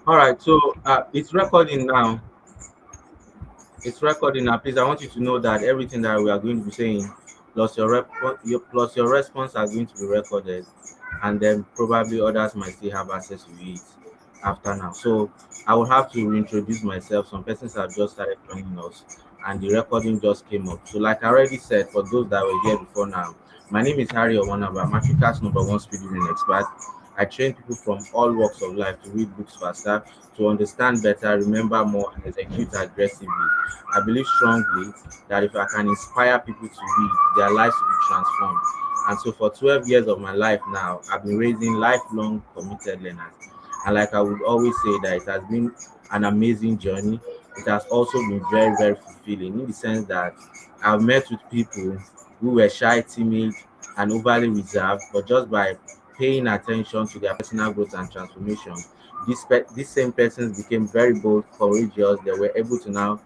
All right, so it's recording now. It's recording now. Please, I want you to know that everything that we are going to be saying, plus your response are going to be recorded, and then probably others might still have access to it after now. So I will have to reintroduce myself. Some persons have just started joining us, and the recording just came up. So, like I already said, for those that were here before now, my name is Harry Owanaba. I'm Africa's #1 speed reading expert. I train people from all walks of life to read books faster, to understand better, remember more, and execute aggressively. I believe strongly that if I can inspire people to read, their lives will be transformed. And so for 12 years of my life now, I've been raising lifelong committed learners. And like I would always say, that it has been an amazing journey. It has also been very, very fulfilling in the sense that I've met with people who were shy, timid, and overly reserved, but just by paying attention to their personal growth and transformation, these same persons became very bold, courageous. They were able to now,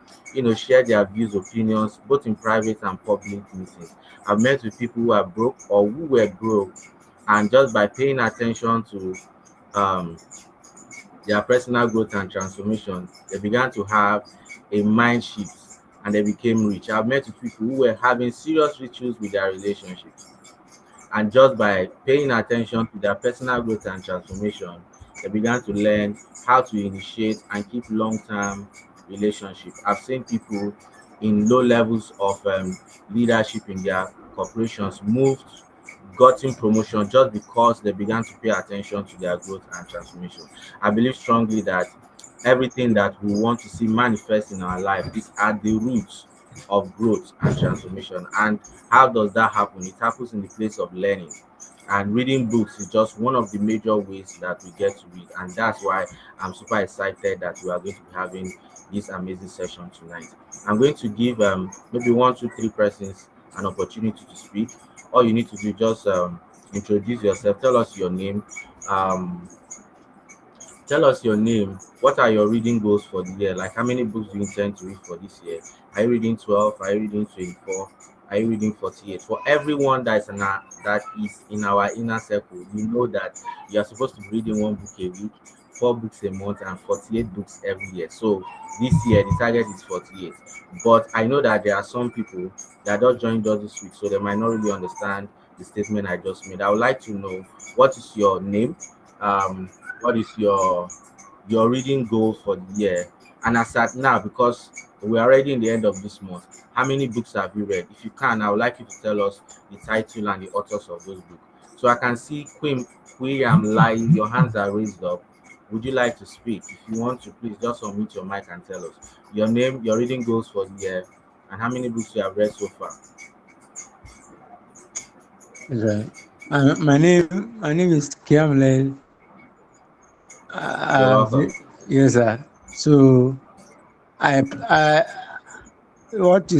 share their views, opinions, both in private and public meetings. I've met with people who are broke or who were broke, and just by paying attention to um, their personal growth and transformation, they began to have a mind shift and they became rich. I've met with people who were having serious issues with their relationships, and just by paying attention to their personal growth and transformation, they began to learn how to initiate and keep long-term relationship. I've seen people in low levels of leadership in their corporations moved, gotten promotion just because they began to pay attention to their growth and transformation. I believe strongly that everything that we want to see manifest in our life is at the roots of growth and transformation. And how does that happen? It happens in the place of learning. And reading books is just one of the major ways that we get to read. And that's why I'm super excited that we are going to be having this amazing session tonight. I'm going to give maybe one, two, three persons an opportunity to speak. All you need to do, just introduce yourself, tell us your name, um, tell us your name. What are your reading goals for the year? Like, how many books do you intend to read for this year? Are you reading 12? Are you reading 24? Are you reading 48? For everyone that is in our inner circle, you know that you are supposed to be reading one book a week, 4 books a month, and 48 books every year. So this year the target is 48. But I know that there are some people that just joined us this week, so they might not really understand the statement I just made. I would like to know, what is your name? Um, what is your reading goal for the year? And as at now, because we're already in the end of this month, how many books have you read? If you can, I would like you to tell us the title and the authors of those books. So I can see Quim Lai, your hands are raised up. Would you like to speak? If you want to, please just unmute your mic and tell us your name, your reading goals for the year, and how many books you have read so far. Right. My name is Kiamle. You're Uh, welcome. yes, sir. So I what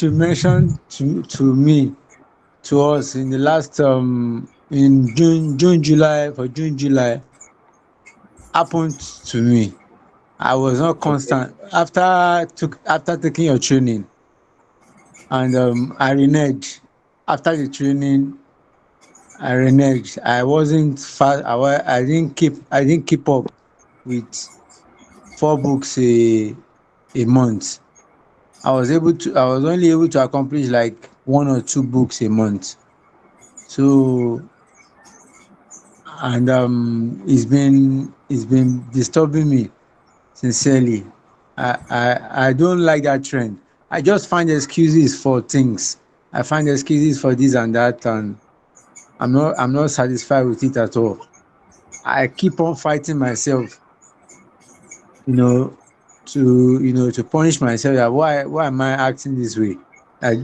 you mentioned to me, to us in the last in June July happened to me. I was not Okay. constant after taking your training, and I reneged. After the training, I reneged. I wasn't fast. I didn't keep up with 4 books a month. I was only able to accomplish like 1 or 2 books a month. So, and it's been disturbing me sincerely. I don't like that trend. I just find excuses for things. I find excuses for this and that, and I'm not satisfied with it at all. I keep on fighting myself, you know, to punish myself. That why am I acting this way? I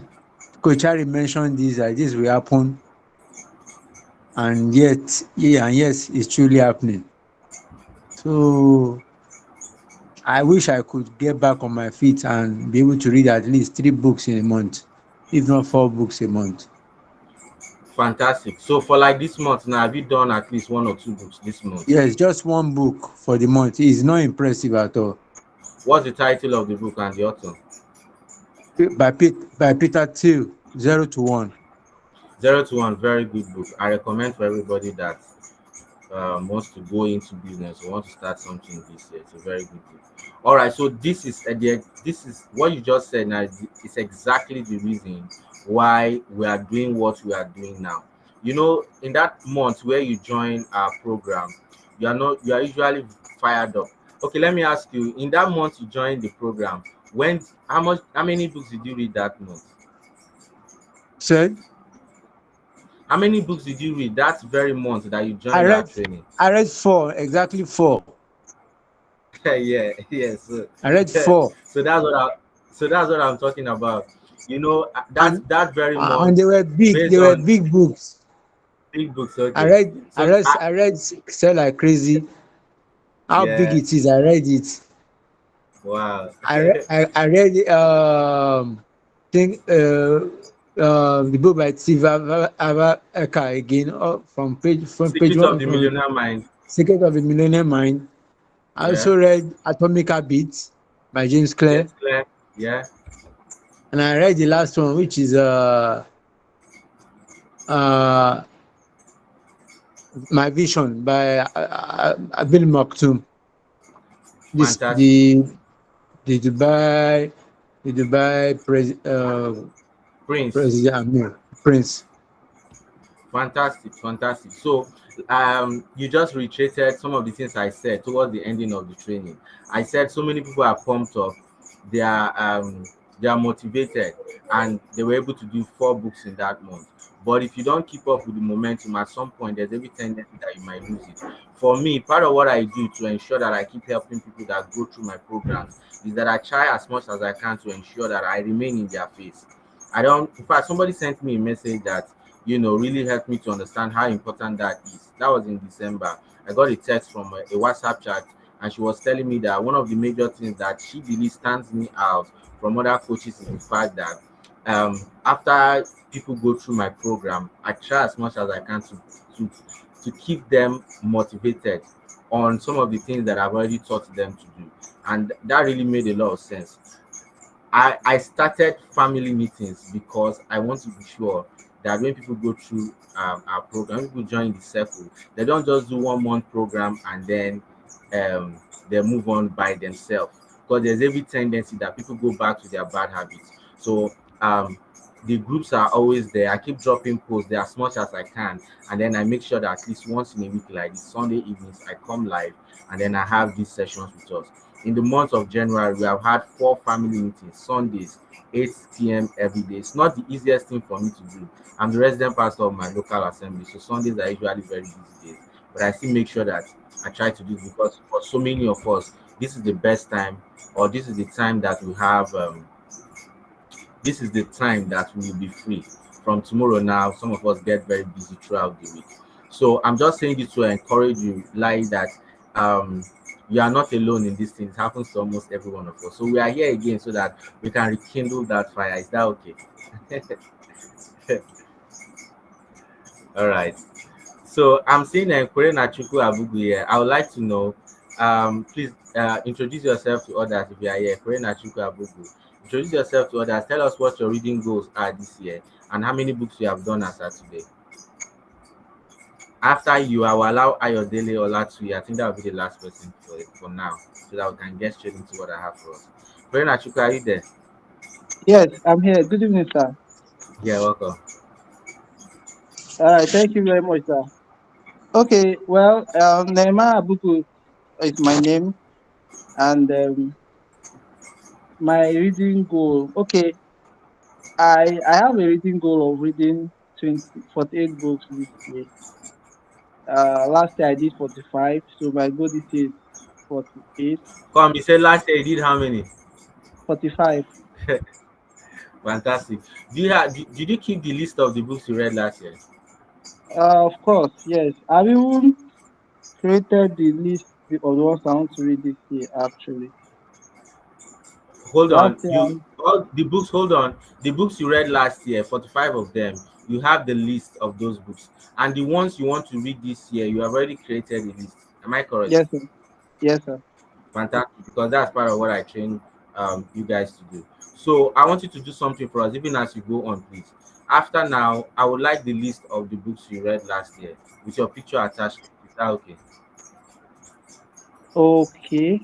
Coach Harry mentioned this, that this will happen, and yet, yeah, and yes, it's truly happening. So I wish I could get back on my feet and be able to read at least 3 books in a month, if not 4 books a month. Fantastic. So for like this month now, have you done at least 1 or 2 books this month? Yes, just 1 book for the month is not impressive at all. What's the title of the book and the author? By Peter Thiel, 0 to 1. 0 to 1, very good book. I recommend for everybody that wants to go into business or wants to start something this year. It's a very good thing. All right, so this is what you just said now. Is exactly the reason why we are doing what we are doing now. You know, in that month where you join our program, you are usually fired up. Okay, let me ask you. In that month you joined the program, when how many books did you read that month? Said How many books did you read that very month that you I joined our read training? I read four, exactly four. Yeah, yeah. So, I read four, so that's what I'm talking about. You know, and that very and month, they were big. They based were on big books. big books. I Okay, read I so read I read Sell Like Crazy. How big yeah, it is, I read it. wow. I read think the book by Steve Eka again, from page Secret of one, the from Millionaire Mind. Secret of the Millionaire Mind. I Yeah, also read Atomic Habits by James Clear, James Clear. Yeah, and I read the last one, which is uh My Vision by Bill Maktoum. This fantastic. the Dubai the Dubai Prince. president, I mean, Prince. Fantastic, fantastic. So, you just reiterated some of the things I said towards the ending of the training. I said so many people are pumped up, they are they are motivated, and they were able to do 4 books in that month. But if you don't keep up with the momentum, at some point there's every tendency that you might lose it. For me, part of what I do to ensure that I keep helping people that go through my programs is that I try as much as I can to ensure that I remain in their face. I don't. In fact, somebody sent me a message that really helped me to understand how important that is. That was in December. I got a text from a WhatsApp chat, and she was telling me that one of the major things that she believes stands me out from other coaches is the fact that after people go through my program, I try as much as I can to to keep them motivated on some of the things that I've already taught them to do, and that really made a lot of sense. I started family meetings because I want to be sure that when people go through our program, when people join the circle, they don't just do 1 month program and then um, they move on by themselves. Because there's every tendency that people go back to their bad habits. So um, the groups are always there. I keep dropping posts there as much as I can, and then I make sure that at least once in a week, like this Sunday evenings, I come live and then I have these sessions with us. In the month of January, we have had 4 family meetings, Sundays, 8 p.m. every day. It's not the easiest thing for me to do. I'm the resident pastor of my local assembly, so Sundays are usually very busy days. But I still make sure that I try to do it because for so many of us, this is the best time, or this is the time that we have. This is the time that we will be free. From tomorrow now, some of us get very busy throughout the week. So I'm just saying this to encourage you, like that um you are not alone in this thing. It happens to almost every one of us. So we are here again so that we can rekindle that fire. Is that okay? All right. So I'm seeing Kwere Nachuku Abugu here. I would like to know, please introduce yourself to others if you are here. Kwere Nachuku Abugu. Introduce yourself to others. Tell us what your reading goals are this year and how many books you have done as of today. After you, I will allow Ayodele Olatuyi. I think that will be the last person for now, so that we can get straight into what I have for us. Kwere Nachuku, are you there? Yes, I'm here. Good evening, sir. Yeah, welcome. All right, thank you very much, sir. Okay, well, Neema Abuku is my name, and my reading goal. Okay, I have a reading goal of reading 48 books this year. Last year I did 45, so my goal this year is 48, Come, you said last year you did how many? 45. Fantastic. Did you keep the list of the books you read last year? Of course, yes. I've even created the list of the ones I want to read this year, actually. Hold Last on. year, You all the books, hold on. The books you read last year, 45 of them, you have the list of those books. And the ones you want to read this year, you have already created a list. Am I correct? yes, sir. Yes, sir. Fantastic, because that's part of what I train you guys to do. So I want you to do something for us, even as you go on, please. After now, I would like the list of the books you read last year with your picture attached. Is that okay? Okay.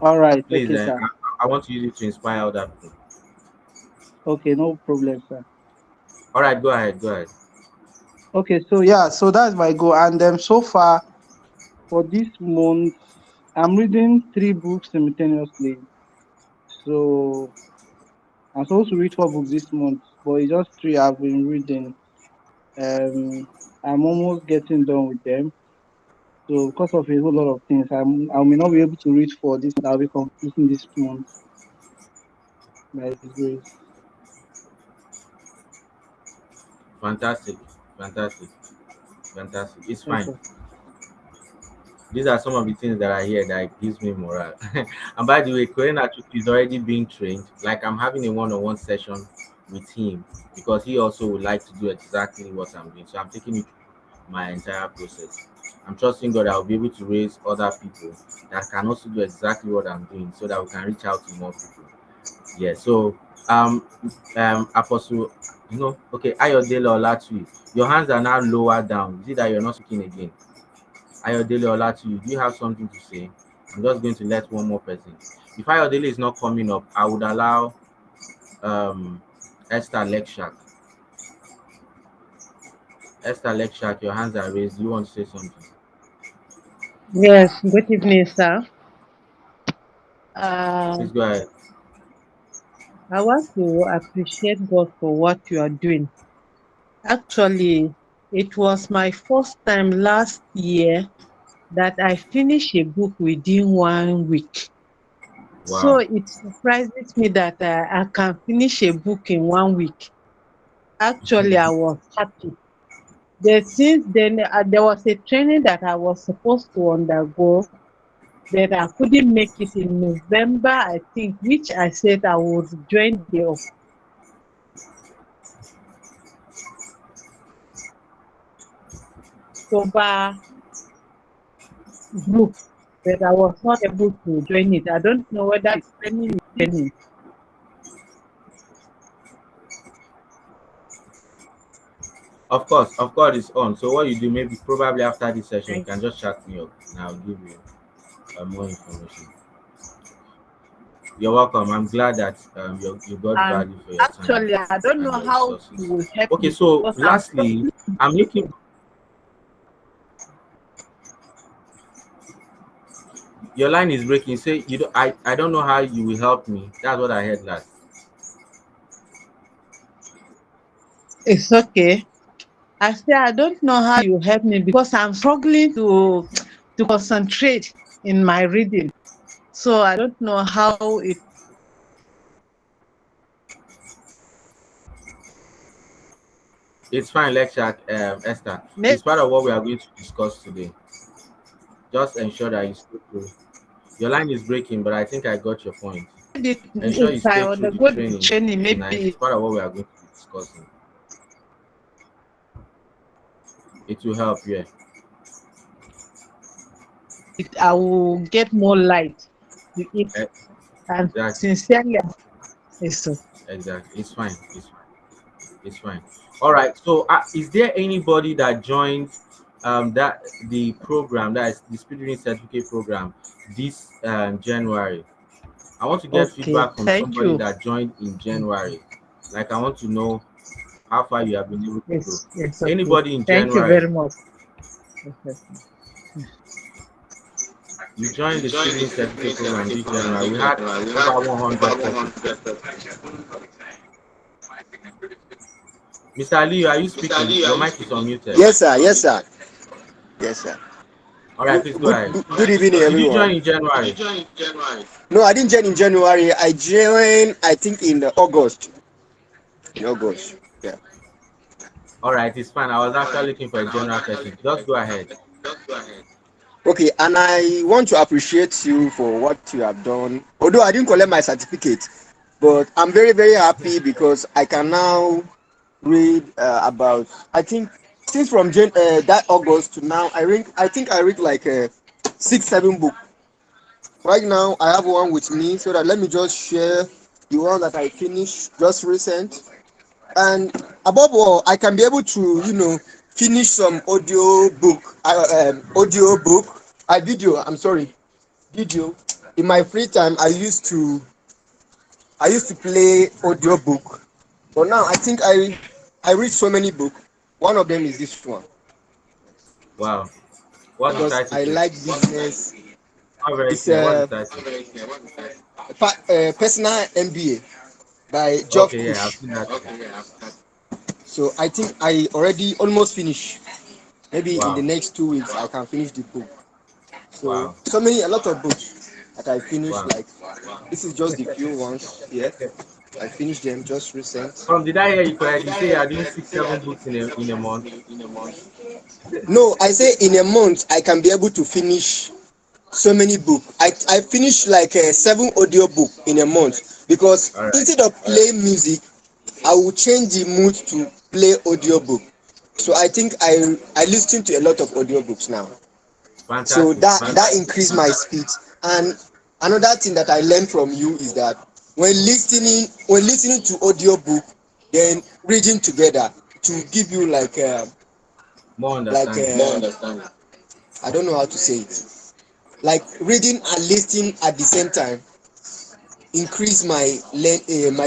All right. Please, Okay, sir. I want to use it to inspire other people. Okay, no problem, sir. All right, go ahead, go ahead. Okay, so yeah, so that's my goal. And so far for this month, I'm reading 3 books simultaneously. So I'm supposed to read 4 books this month, but it's just 3 I've been reading. Um, I'm almost getting done with them. So because of a whole lot of things, I may not be able to read for this. I'll be completing this month by His grace. Fantastic, fantastic, fantastic. It's Yes, fine. sir. These are some of the things that I hear that gives me morale. And by the way, Korean Achuk is already being trained. Like I'm having a one-on-one session with him because he also would like to do exactly what I'm doing. So I'm taking it my entire process. I'm trusting God I'll be able to raise other people that can also do exactly what I'm doing so that we can reach out to more people. Yeah, so um Apostle, okay, Ayodele Olatui, your hands are now lower down. Is it that you're not speaking again? Ayodele Olatui, do you have something to say? I'm just going to let one more person. If Ayodele is not coming up, I would allow um Esther Lekshak. Esther Lekshak, your hands are raised. Do you want to say something? Yes, good evening, sir. Please go ahead. I want to appreciate God for what you are doing. Actually, it was my first time last year that I finished a book within 1 week. So Wow. it surprises me that I can finish a book in 1 week. Actually, I was happy. Since then, there was a training that I was supposed to undergo, but I couldn't make it in November, I think, which I said I would join the October group, but I was not able to join it. I don't know whether it's training. Of course, it's on. So what you do, maybe probably after this session, you Thank can just chat me up, and I'll give you more information. You're welcome. I'm glad that you got And value for your time actually, I don't and know your how you resources. will help Okay, me so because I'm lastly, I'm looking. Your line is breaking. Say you. I don't know how you will help me. That's what I heard last. it's okay. I say I don't know how you help me because I'm struggling to concentrate in my reading. So I don't know how it It's fine, lecture, Esther. made It's part of what we are going to discuss today. Just ensure that you stay through. Your line is breaking, but I think I got your point. it Ensure you if I stay through the undergo the training training, tonight. It's maybe part of what we are going to be discussing. It will help, yeah. I will get more light to it. And Exactly, sincerely, it's so. exactly. It's fine. It's fine. It's fine. All right. So, is there anybody that joined that the program, that is the Speed Reading Certificate program, this January? I want to get Okay, feedback from thank somebody you. that joined in January. Like, I want to know how far you have been able to go. It's okay. Anybody in Thank you January? very much. You joined the Speed Reading Certificate program this January. We had over 100 persons. Mr. Ali, are you speaking? Your mic is unmuted. Yes, sir. Yes, sir. Yes, sir. All right, please go ahead. Good evening, Did you join everyone. in January? No, I didn't join in January. I joined, I think, in August. In August. Yeah. All right, it's fine. I was actually looking for a general person. Just go ahead. Okay, and I want to appreciate you for what you have done. Although I didn't collect my certificate, but I'm very, very happy because I can now read about. I think since from that August to now, I think I read like 6, 7 books. Right now, I have one with me, so that let me just share the one that I finished just recent. And above all, I can be able to, finish some audio book, audio book, video. I'm sorry, video. In my free time, I used to play audio book, but now I think I read so many books. One of them is this one Wow. What's the because title, I please? like business. Not very It's clear. What's the title? personal MBA by Geoff Okay, yeah, I've Kush. seen that. So I think I already almost finished. Maybe in the Wow. next 2 weeks I can finish the book. So Wow. a lot of books that I finished. Wow. Like this is just the few ones. Yeah, I finished them just recent. Did I hear you correctly? You say you are doing 6, 7 books in a month. No, I say in a month I can be able to finish so many books. I finished like 7 audio book in a month because All right. instead of playing music, I will change the mood to play audiobook. So I think I listen to a lot of audiobooks now. So Fantastic. that increased my speed. And another thing that I learned from you is that when listening to audiobook, then reading together to give you More like understanding. I don't know how to say it. Like reading and listening at the same time increase my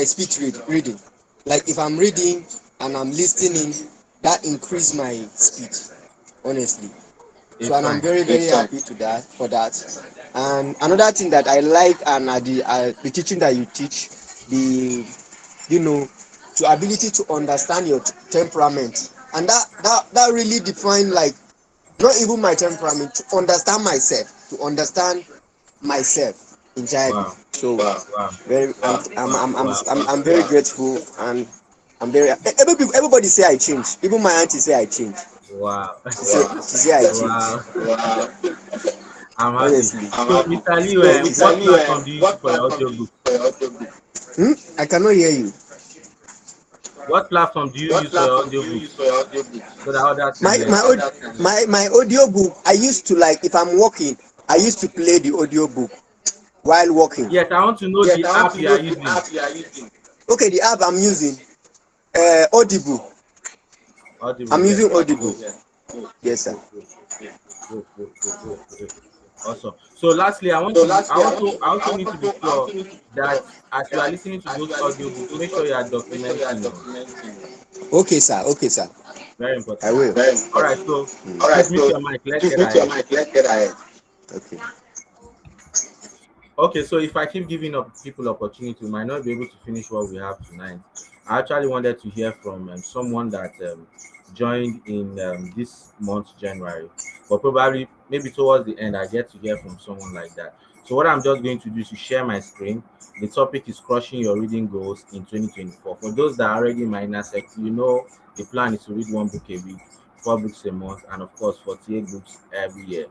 speed reading. Like if I'm reading and I'm listening, that increase my speed, honestly. So It's and I'm fine. very happy to that for that. And another thing that I like and the teaching that you teach, the you know, to ability to understand your temperament, and that really define like not even my temperament, to understand myself, entirely. Wow. So Wow. very Wow. I'm very grateful and I'm very everybody say I change. Even my auntie say I change. Wow. She say I Wow. change. I'm happy. Honestly. So, Mr. Liu, what platform do you use for your audiobook? I cannot hear you. What platform do you use for your audiobooks so that others can My hear? my my audio book. I used to like if I'm working, I used to play the audio book while working. Yes, I want to know the app you are using. Okay, the app I'm using, Audible. Audible, I'm yeah. using Audible. Good, Yes, sir. good. Awesome. So lastly, I also need to be sure that as you are listening to those audiobooks, make sure you are documenting them. Okay, sir. Okay, sir. Very I important. will. All right, so please mute your mic. Let's get ahead. Okay. Okay, so if I keep giving up people opportunity, we might not be able to finish what we have tonight. I actually wanted to hear from someone that joined in this month, January, but probably maybe towards the end, I get to hear from someone like that. So what I'm just going to do is to share my screen. The topic is crushing your reading goals in 2024. For those that are already in my inner circle, you know the plan is to read 1 book a week, 4 books a month, and of course 48 books every year.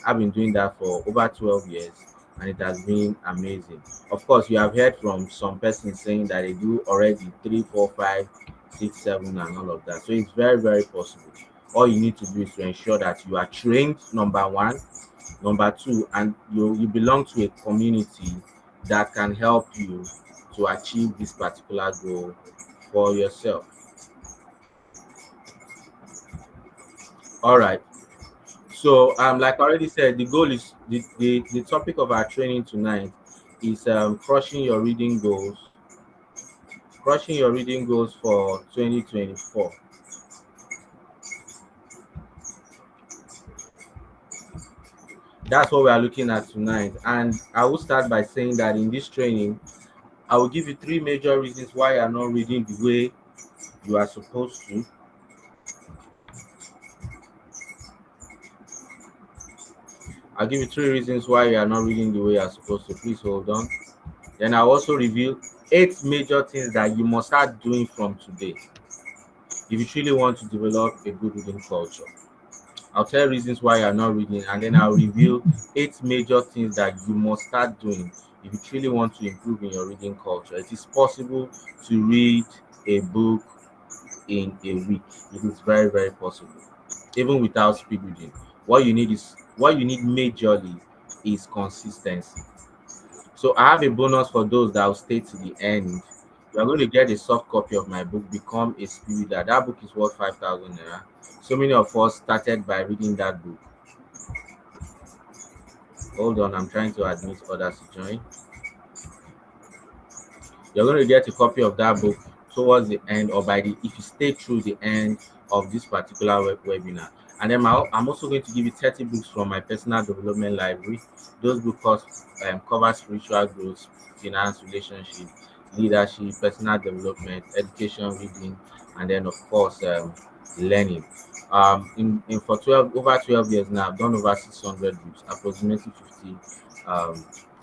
I've been doing that for over 12 years and it has been amazing. Of course, you have heard from some persons saying that they do already 3, 4, 5, 6, 7, and all of that. So it's very possible. All you need to do is to ensure that you are trained, number one, number two, and you belong to a community that can help you to achieve this particular goal for yourself. All right. So, like I already said, the goal is the topic of our training tonight is crushing your reading goals for 2024. That's what we are looking at tonight. And I will start by saying that in this training, I will give you 3 major reasons why you are not reading the way you are supposed to. I'll give you 3 reasons why you are not reading the way you are supposed to. Please hold on. Then I'll also reveal 8 major things that you must start doing from today if you truly want to develop a good reading culture. I'll tell you reasons why you're not reading, and then I'll reveal 8 major things that you must start doing if you truly want to improve in your reading culture. It is possible to read a book in a week. It is very possible, even without speed reading. What you need majorly is consistency. So I have a bonus for those that will stay to the end You are going to get a soft copy of my book, Become a Speed Reader. That book is worth 5,000 naira. So many of us started by reading that book. Hold on, I'm trying to admit others to join. You're going to get a copy of that book towards the end, or by the if you stay through the end of this particular webinar. And then I'm also going to give you 30 books from my personal development library. Those books cover spiritual growth, finance, relationship, leadership, personal development, education, reading, and then of course learning. In for 12 over 12 years now, I've done over 600 books, approximately 50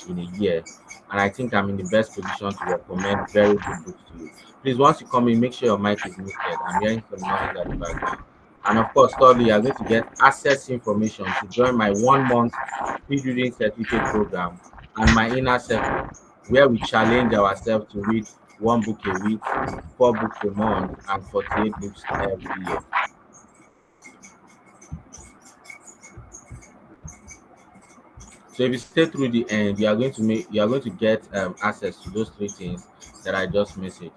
in a year, and I think I'm in the best position to recommend very good books to you. Please, once you come in, make sure your mic is muted. I'm hearing some noise at the background. And of course, thirdly, you're going to get access information to join my 1 month speed reading certificate program and my inner circle, where we challenge ourselves to read 1 book a week, 4 books a month, and 48 books every year. So if you stay through the end, you are going to get access to those 3 things that I just mentioned.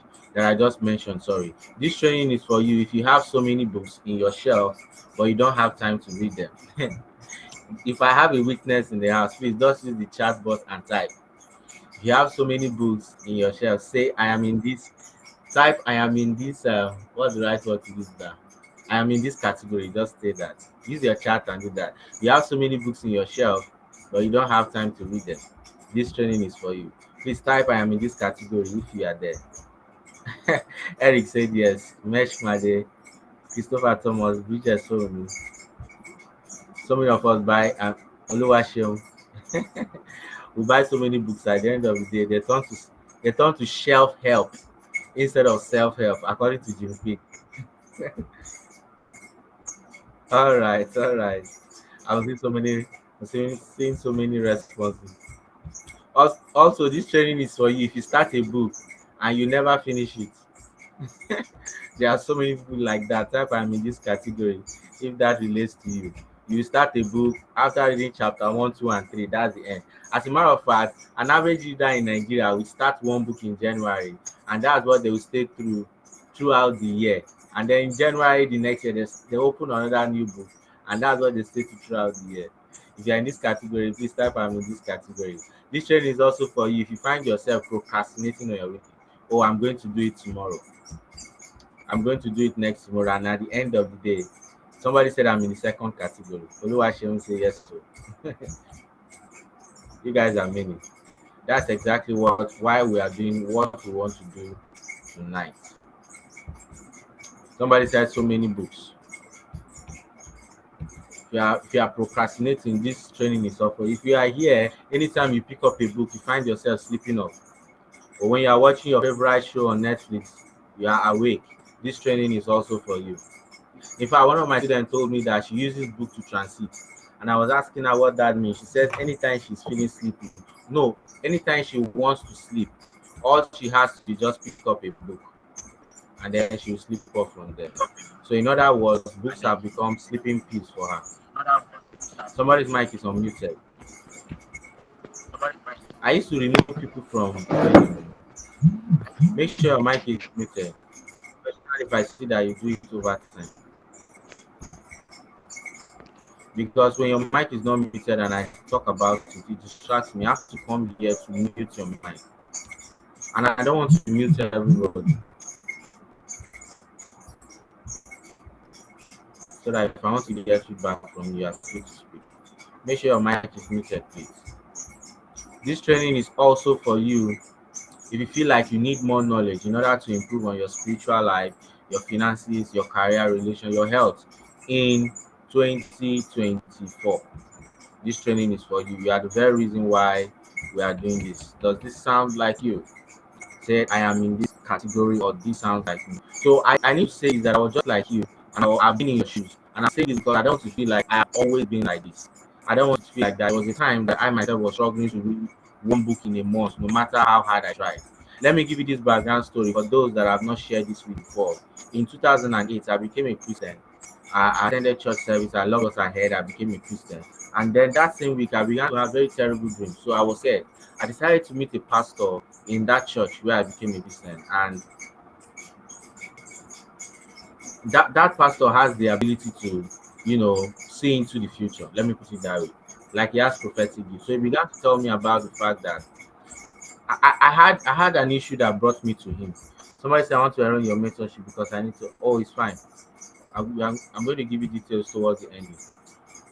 Sorry, this training is for you if you have so many books in your shelf, but you don't have time to read them. If I have a witness in the house, please just use the chat box and type. If you have so many books in your shelf, say I am in this. Type I am in this. What's the right word to use that? I am in this category. Just say that. Use your chat and do that. You have so many books in your shelf, but you don't have time to read them. This training is for you. Please type I am in this category if you are there. Eric said yes. Mesh Made, Christopher Thomas, Bridget Solomon. So many of us buy Oluwaseun. We buy so many books at the end of the day, they turn to shelf help instead of self help, according to Jim Quick. All right, all right. I'm seeing so many responses. Also, this training is for you if you start a book and you never finish it. There are so many people like that. Type I'm in this category. If that relates to you, you start a book after reading chapter 1, 2, and 3. That's the end. As a matter of fact, an average reader in Nigeria will start 1 book in January, and that's what they will stay throughout the year. And then in January the next year, they open another new book, and that's what they stay throughout the year. If you're in this category, please type I'm in this category. This training is also for you if you find yourself procrastinating on your weekend. Oh, I'm going to do it tomorrow. I'm going to do it next tomorrow. And at the end of the day, somebody said I'm in the second category. Oluwaseun say yes to. You guys are many. That's exactly why we are doing what we want to do tonight. Somebody said so many books. If you are procrastinating, this training is up for you. If you are here, anytime you pick up a book, you find yourself sleeping off. Or when you are watching your favorite show on Netflix, you are awake. This training is also for you. In fact, one of my students told me that she uses book to transit, and I was asking her what that means. She says anytime she's feeling sleepy, no, anytime she wants to sleep, all she has to do is just pick up a book, and then she'll sleep off from there. So, in other words, books have become sleeping pills for her. Somebody's mic is unmuted. I used to remove people from. Make sure your mic is muted. Especially if I see that you do it over time. Because when your mic is not muted and I talk about it, it distracts me. I have to come here to mute your mic. And I don't want to mute everybody. So that if I want to get feedback from you, I have to speak. Make sure your mic is muted, please. This training is also for you if you feel like you need more knowledge in order to improve on your spiritual life, your finances, your career, relation, your health in 2024. This training is for you. You are the very reason why we are doing this. Does this sound like you? Say I am in this category, or this sounds like me. So I need to say is that I was just like you, and I've been in your shoes. And I say this because I don't want to feel like I have always been like this. I don't want to feel like that. There was a time that I myself was struggling to read 1 book in a month, no matter how hard I tried. Let me give you this background story for those that have not shared this with before. In 2008, I became a Christian. I attended church service. I loved what I heard. I became a Christian. And then that same week, I began to have very terrible dreams. So I was scared. I decided to meet a pastor in that church where I became a Christian, and that pastor has the ability to, see into the future. Let me put it that way. Like, he has prophetic gifts. So he began to tell me about the fact that I had an issue that brought me to him. Somebody said, I want to enroll in your mentorship because I need to. Oh, it's fine. I'm going to give you details towards the ending.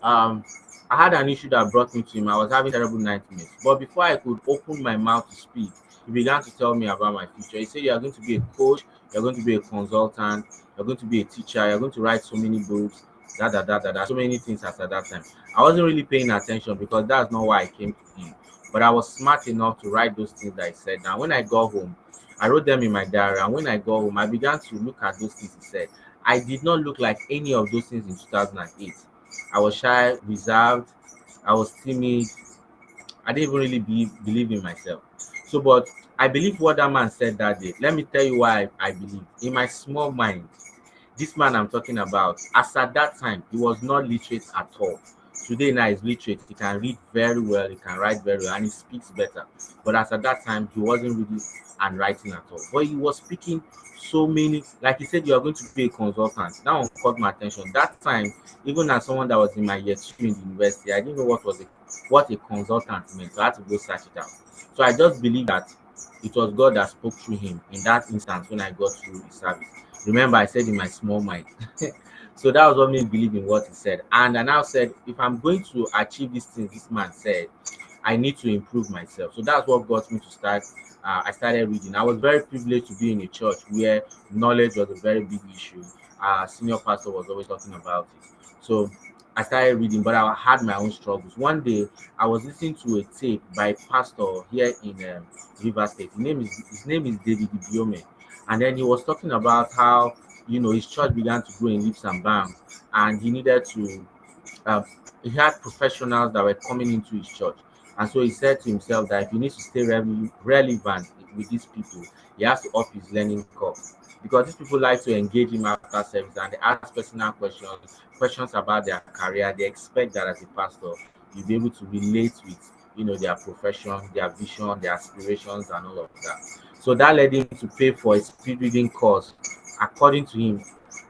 Um, I had an issue that brought me to him. I was having terrible nightmares. But before I could open my mouth to speak, he began to tell me about my future. He said, you are going to be a coach, you're going to be a consultant, you're going to be a teacher, you're going to write so many books, so many things at that time. I wasn't really paying attention because that's not why I came to him. But I was smart enough to write those things that I said. Now, when I got home, I wrote them in my diary. And when I got home, I began to look at those things he said. I did not look like any of those things in 2008. I was shy, reserved, I was timid. I didn't even really believe in myself. So, but I believe what that man said that day. Let me tell you why I believe. In my small mind, this man I'm talking about, as at that time, he was not literate at all. Today now he's literate. He can read very well, he can write very well, and he speaks better. But as at that time, he wasn't reading and writing at all. But he was speaking so many, like he said, you are going to be a consultant. That one caught my attention. That time, even as someone that was in my year 2 in the university, I didn't know what a consultant meant. So I had to go search it out. So I just believe that it was God that spoke through him in that instance when I got through the service. Remember, I said in my small mind. So that was what made me believe in what he said. And I now said, if I'm going to achieve these things this man said, I need to improve myself. So that's what got me to start. I started reading. I was very privileged to be in a church where knowledge was a very big issue. Our senior pastor was always talking about it. So I started reading, but I had my own struggles. One day, I was listening to a tape by a pastor here in River State. His name is David Ibiome, and then he was talking about how his church began to grow in leaps and bounds, and he needed to. Um, he had professionals that were coming into his church, and so he said to himself that if he needs to stay relevant with these people, he has to up his learning curve because these people like to engage him after service and they ask personal questions about their career. They expect that as a pastor, you'll be able to relate with their profession, their vision, their aspirations, and all of that. So that led him to pay for a speed reading course. According to him,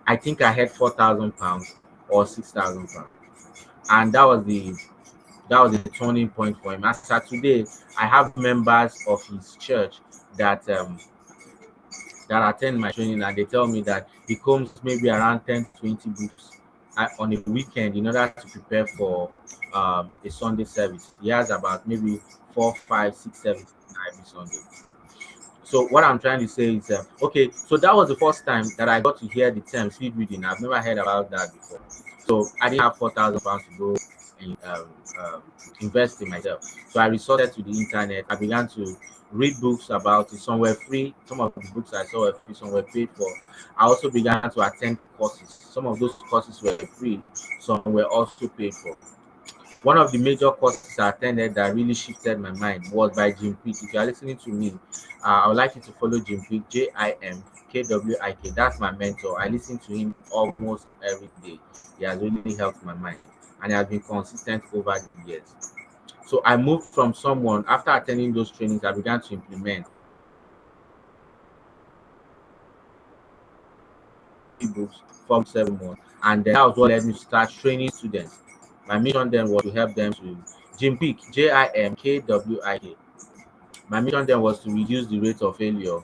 I think I had £4,000 or £6,000, and that was the turning point for him. As of today, I have members of his church that attend my training, and they tell me that he comes maybe around 10-20 books on a weekend in order to prepare for a Sunday service. He has about maybe 4, 5, 6, 7 every Sunday. So what I'm trying to say is, okay, so that was the first time that I got to hear the term speed reading. I've never heard about that before. So I didn't have £4,000 to go and invest in myself. So I resorted to the internet. I began to read books about it. Some were free. Some of the books I saw were free. Some were paid for. I also began to attend courses. Some of those courses were free. Some were also paid for. One of the major courses I attended that really shifted my mind was by Jim Quick. If you are listening to me, I would like you to follow Jim Quick, JIMKWIK. That's my mentor. I listen to him almost every day. He has really helped my mind, and he has been consistent over the years. So I moved from someone, after attending those trainings, I began to implement books from 7 months, and then that was what led me to start training students. My mission then was to help them to Jim Peak, JIMKWIK. My mission then was to reduce the rate of failure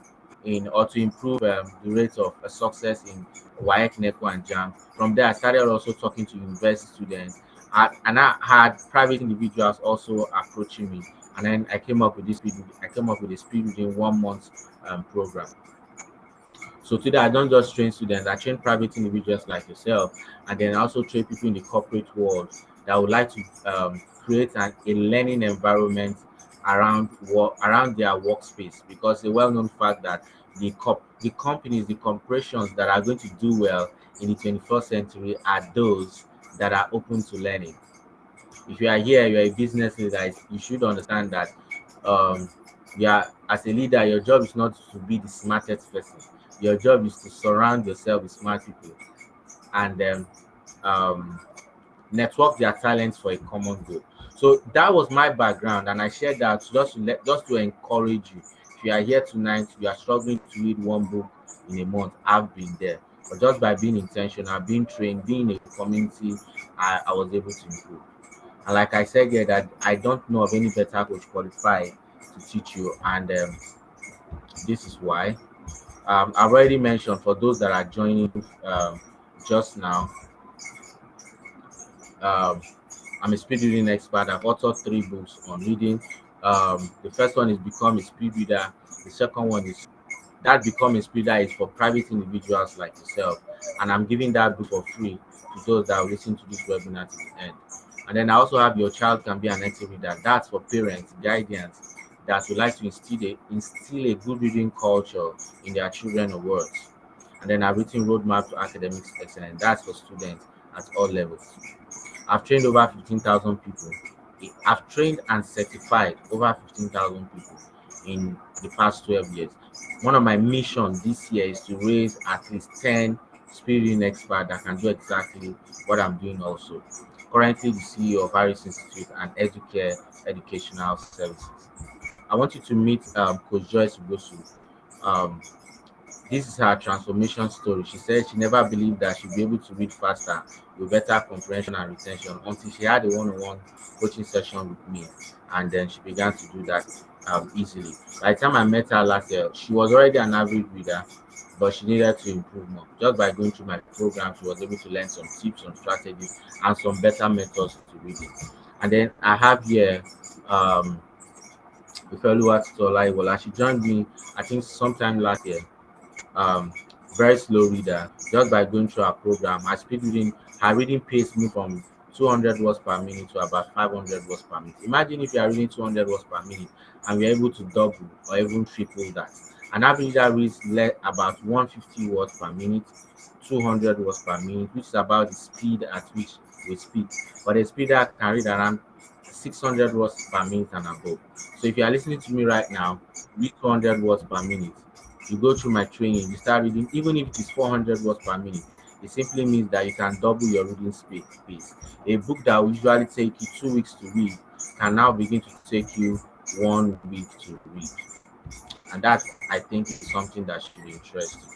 or to improve the rate of success in WAEC, NECO, and JAM. From there, I started also talking to university students, and I had private individuals also approaching me, and then I came up with a speed reading 1 month program. So today I don't just train students, I train private individuals like yourself, and then I also train people in the corporate world that would like to create a learning environment around their workspace, because the well-known fact that the companies, the corporations that are going to do well in the 21st century are those that are open to learning. If you are here, you're a business leader, you should understand that um, yeah, as a leader, your job is not to be the smartest person. Your job is to surround yourself with smart people and um, network their talents for a common goal. So that was my background, and I shared that just to encourage you. If you are here tonight, you are struggling to read one book in a month. I've been there, but just by being intentional, being trained, being in a community, I was able to improve. And like I said here, that I don't know of any better coach qualified to teach you, and this is why. I've already mentioned for those that are joining just now. Um, I'm a speed reading expert. I've authored 3 books on reading. The first one is Become a Speed Reader. The second one is that Become a Speed Reader is for private individuals like yourself, and I'm giving that book for free to those that will listen to this webinar to the end. And then I also have Your Child Can Be an Active Reader. That's for parents, guardians that would like to instill a good reading culture in their children or words. And then I've written Roadmap to Academics Excellence. That's for students at all levels. I've trained over 15,000 people. I've trained and certified over 15,000 people in the past 12 years. One of my missions this year is to raise at least 10 speed reading experts that can do exactly what I'm doing also. Currently the CEO of Harris Institute and Educare Educational Services. I want you to meet Coach Joyce Ugosu. Um, this is her transformation story. She said she never believed that she'd be able to read faster with better comprehension and retention until she had a one-on-one coaching session with me, and then she began to do that easily. By the time I met her last year, she was already an average reader, but she needed to improve more. Just by going through my program, she was able to learn some tips, some strategies, and some better methods to reading. And then I have here Ifeoluwa Tolaiwola. She joined me, I think, sometime last year. um Very slow reader. Just by going through our program, her reading pace moved from 200 words per minute to about 500 words per minute. Imagine if you are reading 200 words per minute and we're able to double or even triple that. An average reader reads about 150 words per minute, 200 words per minute, which is about the speed at which we speak. But a speeder can read around 600 words per minute and above. So if you are listening to me right now, read 200 words per minute. You go through my training, you start reading, even if it is 400 words per minute, it simply means that you can double your reading pace. A book that will usually take you 2 weeks to read can now begin to take you 1 week to read. And that, I think, is something that should interest you.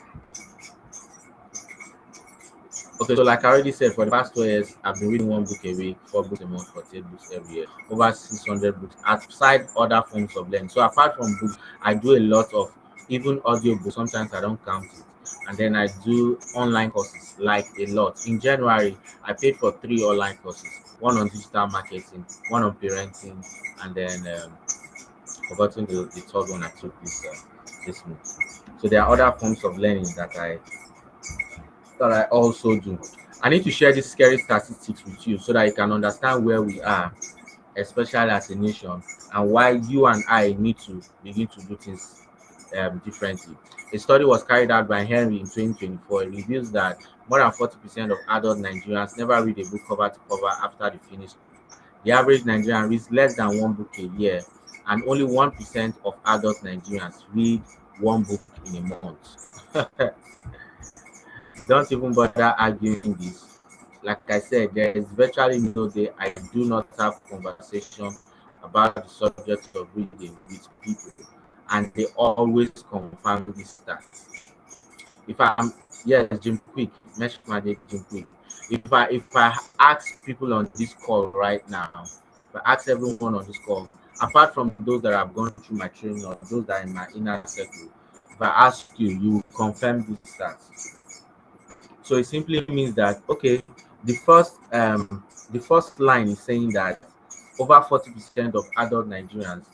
Okay, so like I already said, for the past 2 years, I've been reading 1 book a week, 4 books a month, 48 books every year, over 600 books, aside other forms of learning. So apart from books, I do a lot of even audio books. Sometimes I don't count it. And then I do online courses, like a lot. In January, I paid for 3 online courses, one on digital marketing, one on parenting, and then forgotten the third one I took this month. So there are other forms of learning that I also do. I need to share these scary statistics with you so that you can understand where we are, especially as a nation, and why you and I need to begin to do things differently. A study was carried out by Henry in 2024. It reveals that more than 40% of adult Nigerians never read a book cover to cover after they finish school. The average Nigerian reads less than 1 book a year, and only 1% of adult Nigerians read 1 book in a month. Don't even bother arguing this. Like I said, there is virtually no day I do not have conversation about the subject of reading with people, and they always confirm this stats. If I'm Yes, Jim Quick, mention my name, Jim Quick. If I ask people on this call right now, if I ask everyone on this call, apart from those that have gone through my training or those that are in my inner circle, if I ask you, you will confirm these stats. So it simply means that, okay, the first line is saying that over 40% of adult Nigerians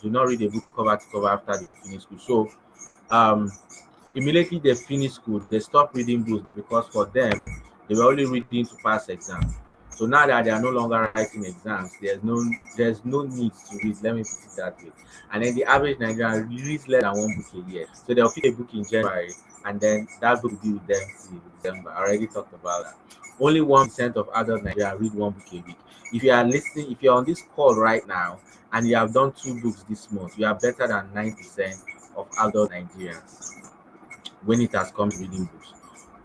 do not read a book cover to cover after they finish school. So um immediately they finish school, they stop reading books because for them they were only reading to pass exams. So now that they are no longer writing exams, there's no need to read. Let me put it that way. And then the average Nigerian reads less than 1 book a year. So they'll pick a book in January, and then that book will be with them till December. I already talked about that. Only 1% of adult Nigerians read 1 book a week. If you are listening, if you're on this call right now and you have done 2 books this month, you are better than 9% of adult Nigerians when it has come to reading books.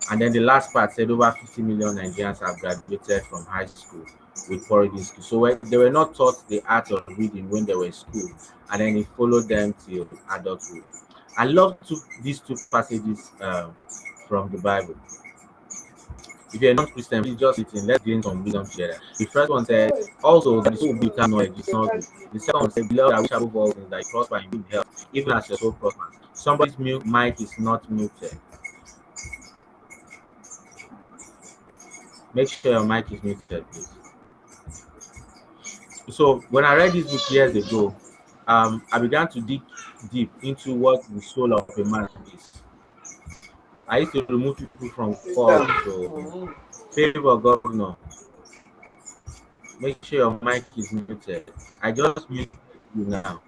And then the last part said over 50 million Nigerians have graduated from high school with foraging skills. So when they were not taught the art of reading when they were in school, and then it followed them till adulthood. I love these two passages from the Bible. If you're not Christian, please just listen. Let's gain some wisdom together. The first one said, also that the soul will be without knowledge is not good. The second one said, beloved, I wish above all things that you prosper in good health, even as your soul prospers. Somebody's mic is not muted. Make sure your mic is muted, please. So when I read this book years ago, I began to dig deep into what the soul of a man is. I used to remove people from calls, so favor governor. Make sure your mic is muted. I just muted you now.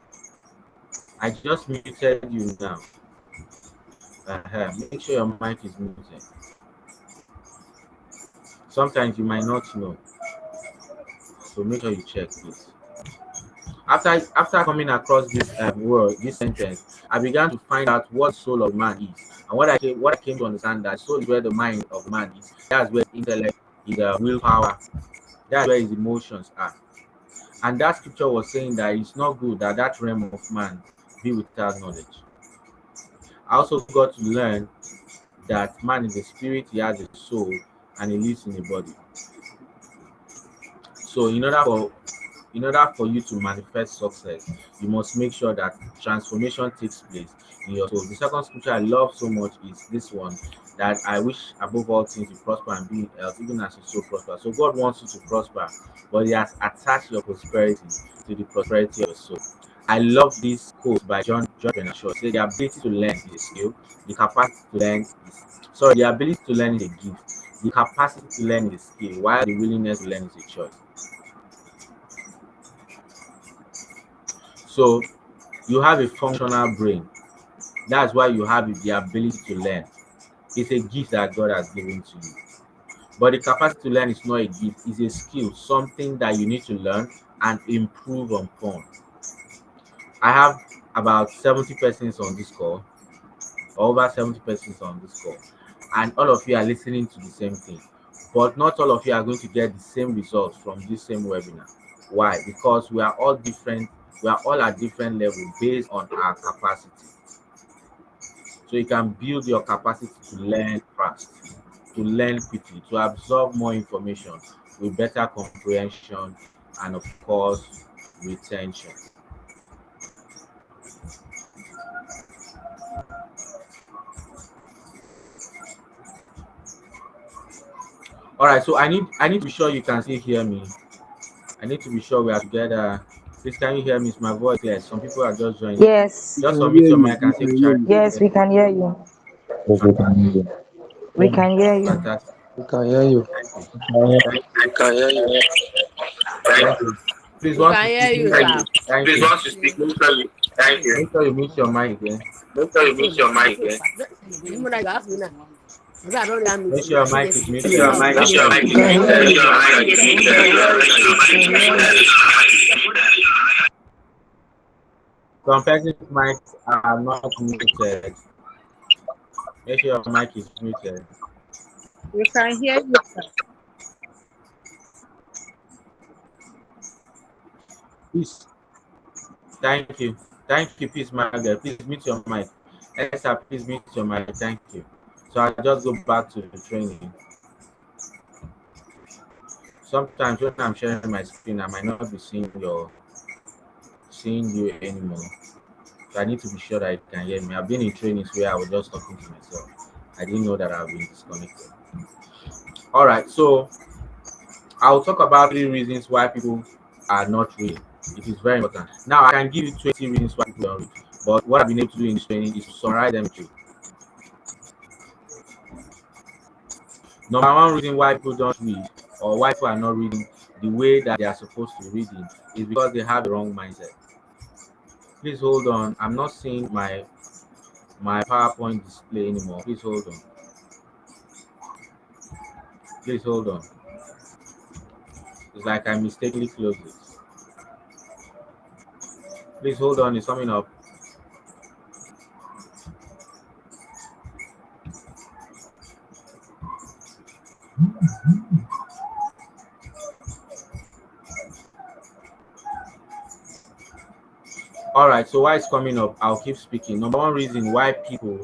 I just muted you now. Make sure your mic is muted. Sometimes you might not know, so make sure you check this. After coming across this word, this sentence, I began to find out what soul of man is, and what I came to understand that soul is where the mind of man is. That's where intellect is, willpower. That's where his emotions are. And that scripture was saying that it's not good that that realm of man be without knowledge. I also got to learn that man is a spirit, he has a soul, and he lives in a body. So in order for you to manifest success, you must make sure that transformation takes place in your soul. The second scripture I love so much is this one, that I wish above all things you prosper and be in health, even as your soul prosper. So God wants you to prosper, but He has attached your prosperity to the prosperity of your soul. I love this quote by John Bernard Shaw. Say the ability to learn is a skill, the capacity to learn the ability to learn is a gift, the capacity to learn is a skill, while the willingness to learn is a choice. So you have a functional brain. That's why you have the ability to learn. It's a gift that God has given to you. But the capacity to learn is not a gift, it's a skill, something that you need to learn and improve upon. I have about 70 persons on this call, over 70 persons on this call, and all of you are listening to the same thing. But not all of you are going to get the same results from this same webinar. Why? Because we are all different. We are all at different levels based on our capacity. So you can build your capacity to learn fast, to learn quickly, to absorb more information with better comprehension and, of course, retention. All right, so I need to be sure you can still hear me. I need to be sure we are together. Please, can you hear me? Is my voice clear? Some people are just joining. Yes, Just submit your mic and say, Charlie. yes, we can hear you. We can hear you. Fantastic. We can hear you. Thank you. Please, We once can you hear speak, you, thank sir. you. Thank you. Want to speak? Thank you. Make sure you mute your mic again. Make sure you mute your mic. Eh? You know that you ask me now. Because I don't have Make meeting. sure your mic is Make sure your muted. mic is We can hear muted. Some persons' mics are not muted. Make sure your mic is muted. We can hear you, sir. Please. Thank you. Thank you, please, Margaret. Please mute your mic. Esther, please mute your mic. Thank you. So I'll just go back to the training. Sometimes when I'm sharing my screen, I might not be seeing you anymore. So I need to be sure that you can hear me. I've been in trainings where I was just talking to myself. I didn't know that I've been disconnected. All right, so I'll talk about 3 reasons why people are not reading. It is very important. Now I can give you 20 reasons why people don't read, but what I've been able to do in this training is to summarize them to. Number 1 reason why people don't read, or why people are not reading the way that they are supposed to read it, is because they have the wrong mindset. Please hold on. I'm not seeing my PowerPoint display anymore. Please hold on. Please hold on. It's like I mistakenly closed it. Please hold on. It's coming up. All right, so why it's coming up, I'll keep speaking. Number one reason why people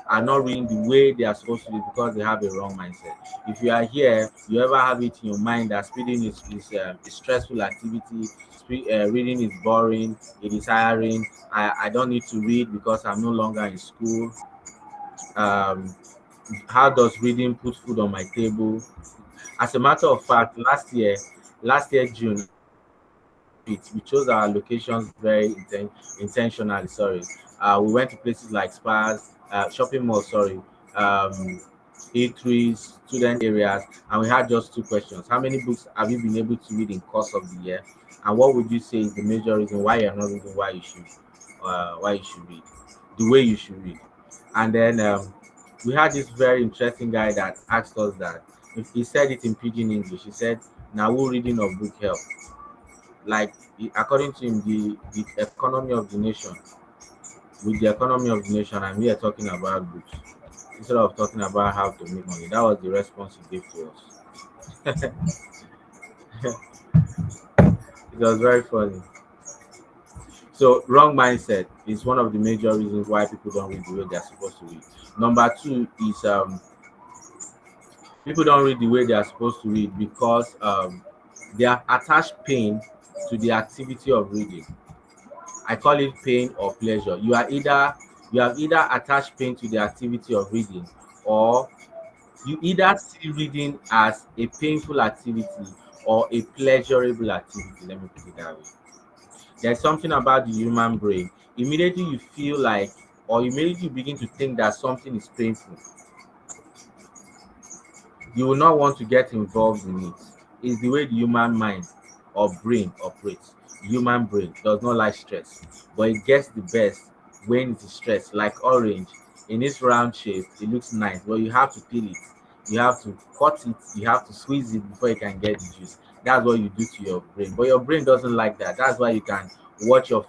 are not reading the way they are supposed to is because they have a wrong mindset. If you are here, you ever have it in your mind that reading is a stressful activity, reading is boring, it is tiring, I don't need to read because I'm no longer in school. Um, how does reading put food on my table? As a matter of fact, last year June, we chose our locations very intentionally. Sorry, we went to places like spas, shopping malls. Sorry, um, eateries, student areas, and we had just two questions: how many books have you been able to read in course of the year, and what would you say is the major reason why you're not reading, why you should read, the way you should read? And then we had this very interesting guy that asked us that. If he said it in pidgin English, he said, "Now, who reading of book help?" Like according to him, the economy of the nation, with the economy of the nation, and we are talking about books instead of talking about how to make money. That was the response he gave to us. It was very funny. So wrong mindset is one of the major reasons why people don't read the way they're supposed to read. Number two is people don't read the way they are supposed to read because they have attached pain to the activity of reading. I call it pain or pleasure. You have either attached pain to the activity of reading, or you either see reading as a painful activity or a pleasurable activity. Let me put it that way. There's something about the human brain. Immediately you feel like, or immediately you begin to think that something is painful, you will not want to get involved in it. It's the way the human mind or brain operates. The human brain does not like stress, but it gets the best when it is stressed. Like orange, in its round shape, it looks nice, but you have to peel it, you have to cut it, you have to squeeze it before you can get the juice. That's what you do to your brain, but your brain doesn't like that. That's why you can watch a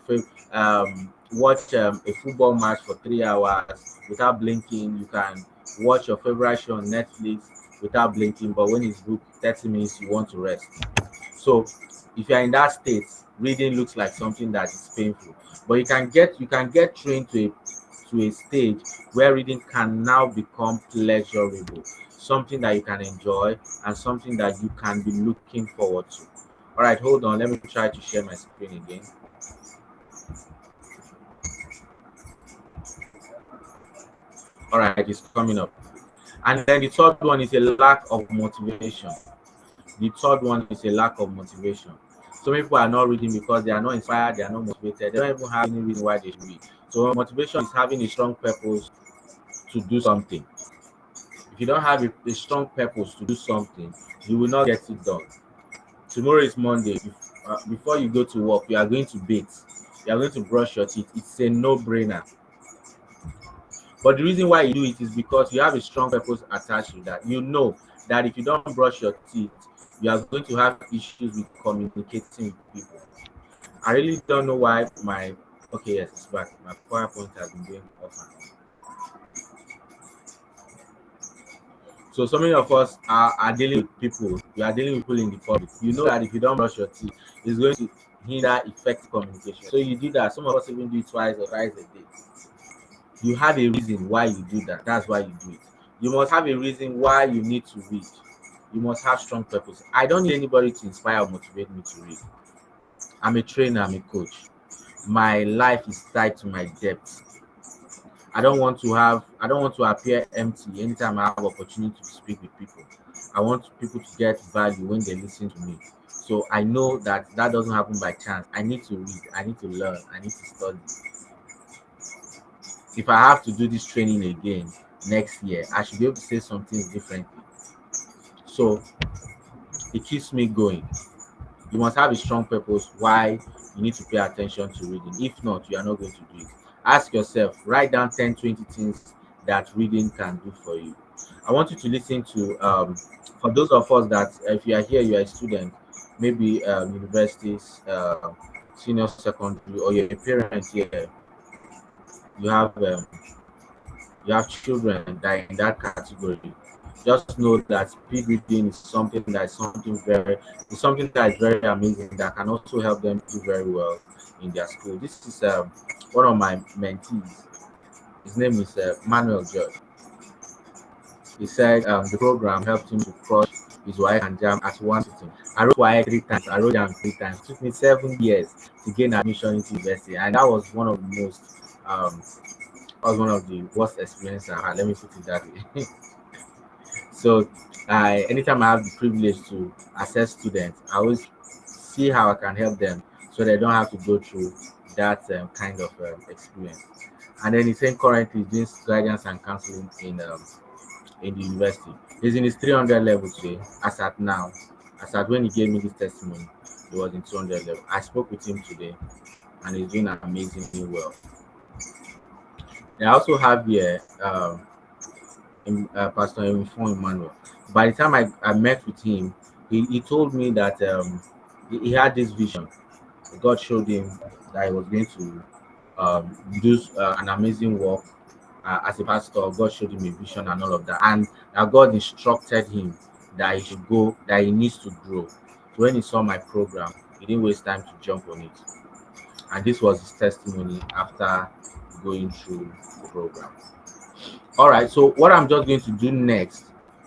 football match for 3 hours without blinking. You can watch your favorite show on Netflix without blinking, but when it's booked 30 minutes, you want to rest. So if you're in that state, reading looks like something that is painful. But you can get trained to a stage where reading can now become pleasurable, something that you can enjoy and something that you can be looking forward to. All right, hold on. Let me try to share my screen again. All right, it's coming up. And then the third one is a lack of motivation. The third one is a lack of motivation. Some people are not reading because they are not inspired, they are not motivated, they don't even have any reason why they should read. So motivation is having a strong purpose to do something. If you don't have a strong purpose to do something, you will not get it done. Tomorrow is Monday. Before you go to work, you are going to bathe, you are going to brush your teeth. It's a no-brainer. But the reason why you do it is because you have a strong purpose attached to that. You know that if you don't brush your teeth, you are going to have issues with communicating with people. I really don't know why my okay, yes, it's back. My PowerPoint has been going off and on. So many of us are dealing with people. We are dealing with people in the public. You know that if you don't brush your teeth, it's going to hinder effective communication. So you do that. Some of us even do it twice or thrice a day. You have a reason why you do that. That's why you do it. You must have a reason why you need to read. You must have strong purpose. I don't need anybody to inspire or motivate me to read. I'm a trainer, I'm a coach. My life is tied to my depth. I don't want to appear empty anytime I have opportunity to speak with people. I want people to get value when they listen to me. So I know that that doesn't happen by chance. I need to read, I need to learn, I need to study. If I have to do this training again next year, I should be able to say something differently. So it keeps me going. You must have a strong purpose why you need to pay attention to reading. If not, you are not going to do it. Ask yourself, write down 10, 20 things that reading can do for you. I want you to listen to, for those of us that, if you are here, you are a student, maybe universities, senior secondary, or you're a parent here, you have um, you have children that are in that category. Just know that speed reading is something that is very amazing that can also help them do very well in their school. This is one of my mentees. His name is Manuel George. He said the program helped him to crush his WAEC and JAM at one sitting. I wrote WAEC 3 times, I wrote JAM 3 times. It took me 7 years to gain admission into university, and that was one of the most was one of the worst experiences I had. Let me put it that way. So, anytime I have the privilege to assess students, I always see how I can help them so they don't have to go through that kind of experience. And then he's saying currently he's doing guidance and counseling in the university. He's in his 300 level today, as at now. As at when he gave me this testimony, he was in 200 level. I spoke with him today, and he's doing amazingly well. I also have here Pastor Info Emmanuel. By the time I met with him, he told me that he had this vision. God showed him that he was going to do an amazing work as a pastor. God showed him a vision and all of that, and God instructed him that he should go, that he needs to grow. So when he saw my program, he didn't waste time to jump on it, and this was his testimony after going through the program. All right, so what I'm just going to do next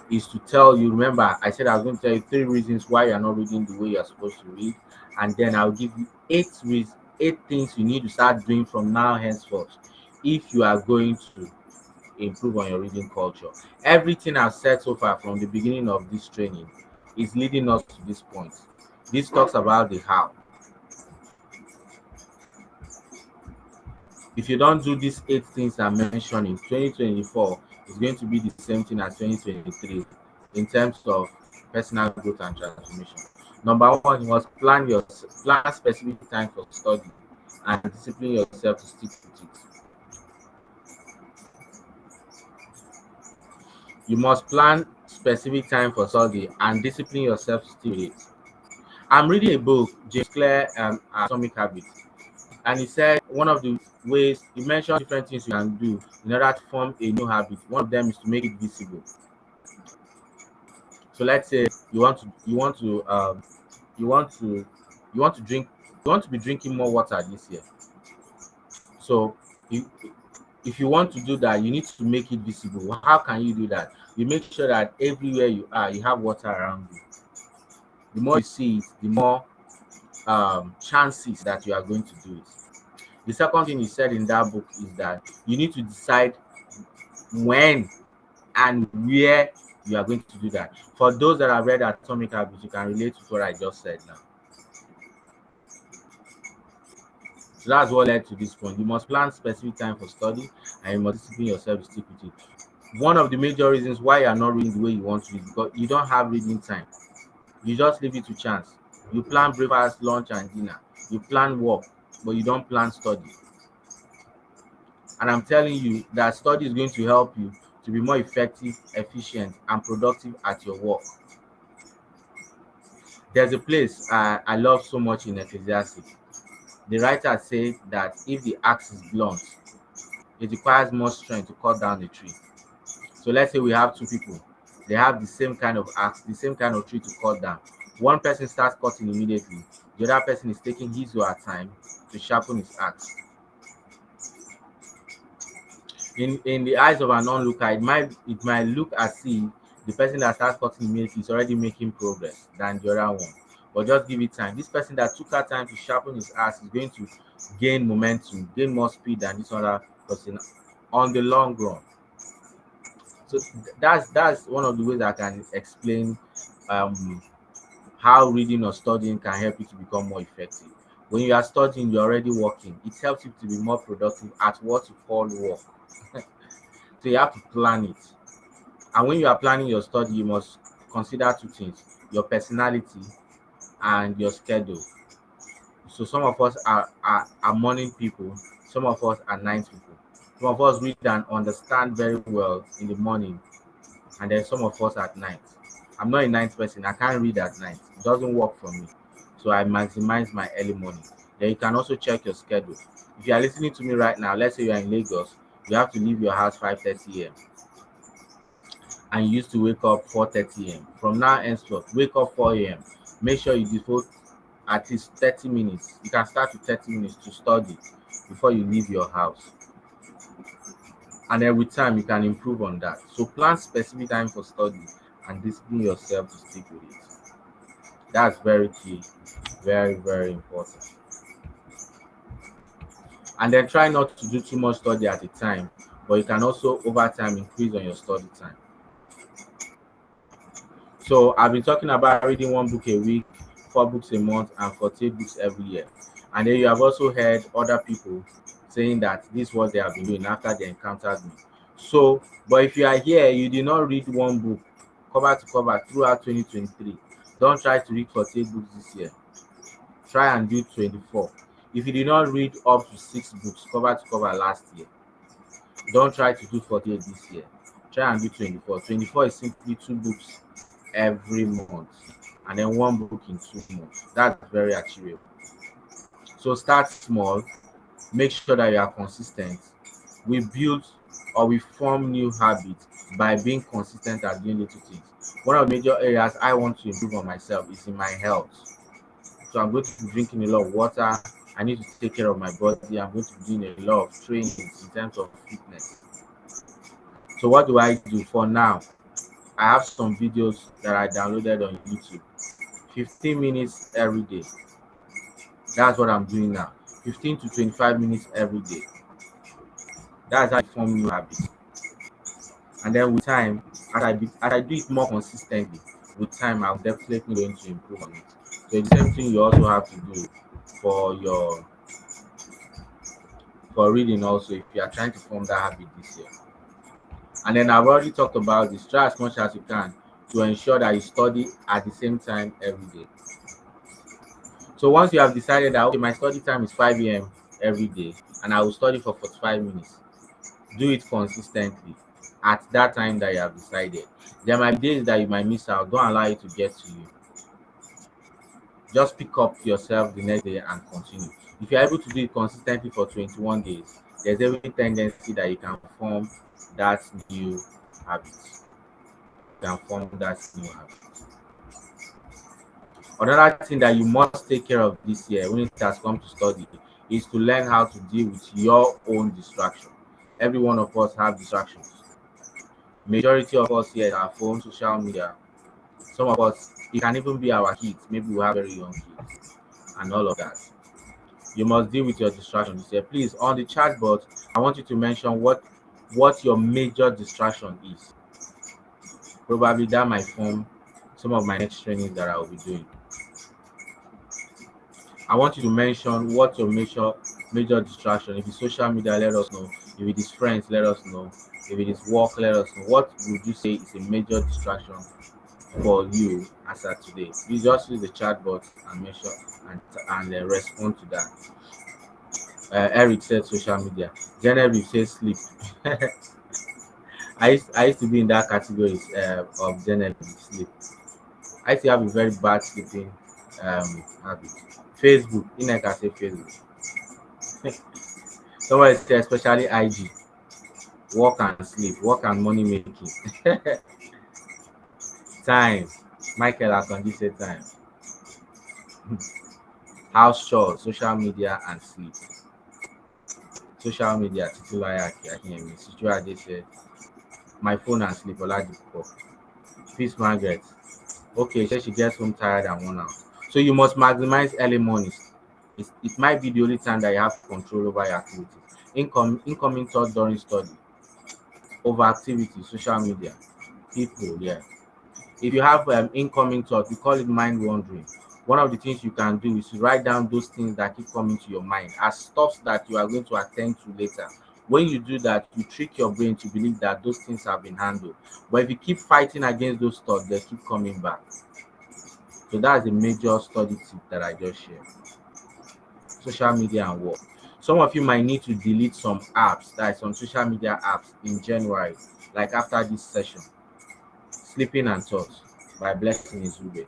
is to tell you, remember I said I was going to tell you 3 reasons why you're not reading the way you're supposed to read, and then I'll give you 8 things you need to start doing from now henceforth if you are going to improve on your reading culture. Everything I've said so far from the beginning of this training is leading us to this point. This talks about the how. If you don't do these 8 things I'm mentioning, 2024 is going to be the same thing as 2023 in terms of personal growth and transformation. Number 1, you must plan specific time for study and discipline yourself to stick with it. You must plan specific time for study and discipline yourself to stick with it. I'm reading a book, James Clear, Atomic Habits, and he said one of the ways he mentioned different things you can do in order to form a new habit. One of them is to make it visible. So let's say you want to be drinking more water this year. So if you want to do that, you need to make it visible. How can you do that? You make sure that everywhere you are, you have water around you. The more you see it, the more chances that you are going to do it. The second thing he said in that book is that you need to decide when and where you are going to do that. For those that have read Atomic Habits, you can relate to what I just said now. So that's what led to this point. You must plan specific time for study, and you must discipline yourself to stick with it. One of the major reasons why you are not reading the way you want to is because you don't have reading time. You just leave it to chance. You plan breakfast, lunch, and dinner. You plan work, but you don't plan study. And I'm telling you that study is going to help you to be more effective, efficient, and productive at your work. There's a place I love so much in Ecclesiastes. The writer said that if the axe is blunt, it requires more strength to cut down the tree. So let's say we have 2 people. They have the same kind of axe, the same kind of tree to cut down. One person starts cutting immediately. The other person is taking his or her time to sharpen his axe. In the eyes of an onlooker, it might look as if the person that starts cutting immediately is already making progress than the other one. But just give it time. This person that took that time to sharpen his axe is going to gain momentum, gain more speed than this other person on the long run. So that's one of the ways I can explain how reading or studying can help you to become more effective. When you are studying, you're already working. It helps you to be more productive at what you call work. So you have to plan it. And when you are planning your study, you must consider 2 things: your personality and your schedule. So some of us are morning people, some of us are night people. Some of us read and understand very well in the morning, and then some of us at night. I'm not a night person. I can't read at night. It doesn't work for me. So I maximize my early morning. Then you can also check your schedule. If you are listening to me right now, let's say you are in Lagos, you have to leave your house 5:30 a.m. and you used to wake up 4:30 a.m. From now henceforth, wake up 4 a.m. Make sure you devote at least 30 minutes. You can start with 30 minutes to study before you leave your house. And then with time, you can improve on that. So plan specific time for study and discipline yourself to stick with it. That's very key, very, very important. And then try not to do too much study at a time, but you can also over time increase on your study time. So I've been talking about reading 1 book a week, 4 books a month, and 48 books every year. And then you have also heard other people saying that this is what they have been doing after they encountered me. So, but if you are here, you did not read 1 book cover to cover throughout 2023. Don't try to read 48 books this year. Try and do 24. If you did not read up to 6 books cover to cover last year, don't try to do 48 this year. Try and do 24. 24 is simply 2 books every month, and then 1 book in 2 months. That's very achievable. So start small, make sure that you are consistent. We build or we form new habits by being consistent at doing little things. One of the major areas I want to improve on myself is in my health. So I'm going to be drinking a lot of water. I need to take care of my body. I'm going to be doing a lot of training in terms of fitness. So what do I do for now? I have some videos that I downloaded on YouTube. 15 minutes every day. That's what I'm doing now. 15 to 25 minutes every day. That's how I form new habits. And then with time, as I do it more consistently, with time I'm definitely going to improve on it. So the same thing you also have to do for your reading also, if you are trying to form that habit this year. And then I've already talked about this. Try as much as you can to ensure that you study at the same time every day. So once you have decided that, okay, my study time is 5 a.m. every day and I will study for 45 minutes, do it consistently at that time that you have decided. There might be days that you might miss out. Don't allow it to get to you. Just pick up yourself the next day and continue. If you're able to do it consistently for 21 days, there's every tendency that you can form that new habit. Another thing that you must take care of this year when it has come to study is to learn how to deal with your own distraction. Every one of us have distractions. Majority of us here are phone, social media. Some of us, it can even be our kids. Maybe we have very young kids and all of that. You must deal with your distraction this year. Please, on the chat box, I want you to mention what your major distraction is. Probably that might form some of my next trainings that I will be doing. I want you to mention what your major distraction. If it's social media, let us know. If it is friends, let us know. If it is work, let us know. What would you say is a major distraction for you as of today? You just use the chat box and mention and respond to that. Eric said social media. Genevieve says sleep. I used to be in that category of Genevieve, sleep. I used to have a very bad sleeping habit. Facebook, I can say Facebook. Somebody said especially IG. Work and sleep, work and money making. Time. Michael Akondi said time. House chores, social media and sleep. Social media, Titulayaki, I hear me. Situade said my phone and sleep, Oladipo. Peace Margaret. Okay, she gets home tired and worn out. So you must maximize early mornings. It might be the only time that you have control over your activities. Incoming thoughts during study, overactivity, social media, people, yeah. If you have incoming thoughts, we call it mind wandering. One of the things you can do is to write down those things that keep coming to your mind as stuff that you are going to attend to later. When you do that, you trick your brain to believe that those things have been handled. But if you keep fighting against those thoughts, they keep coming back. So that's a major study tip that I just shared. Social media and work. Some of you might need to delete some apps, that is some social media apps in January, like after this session. Sleeping and Thoughts by Blessing Izube.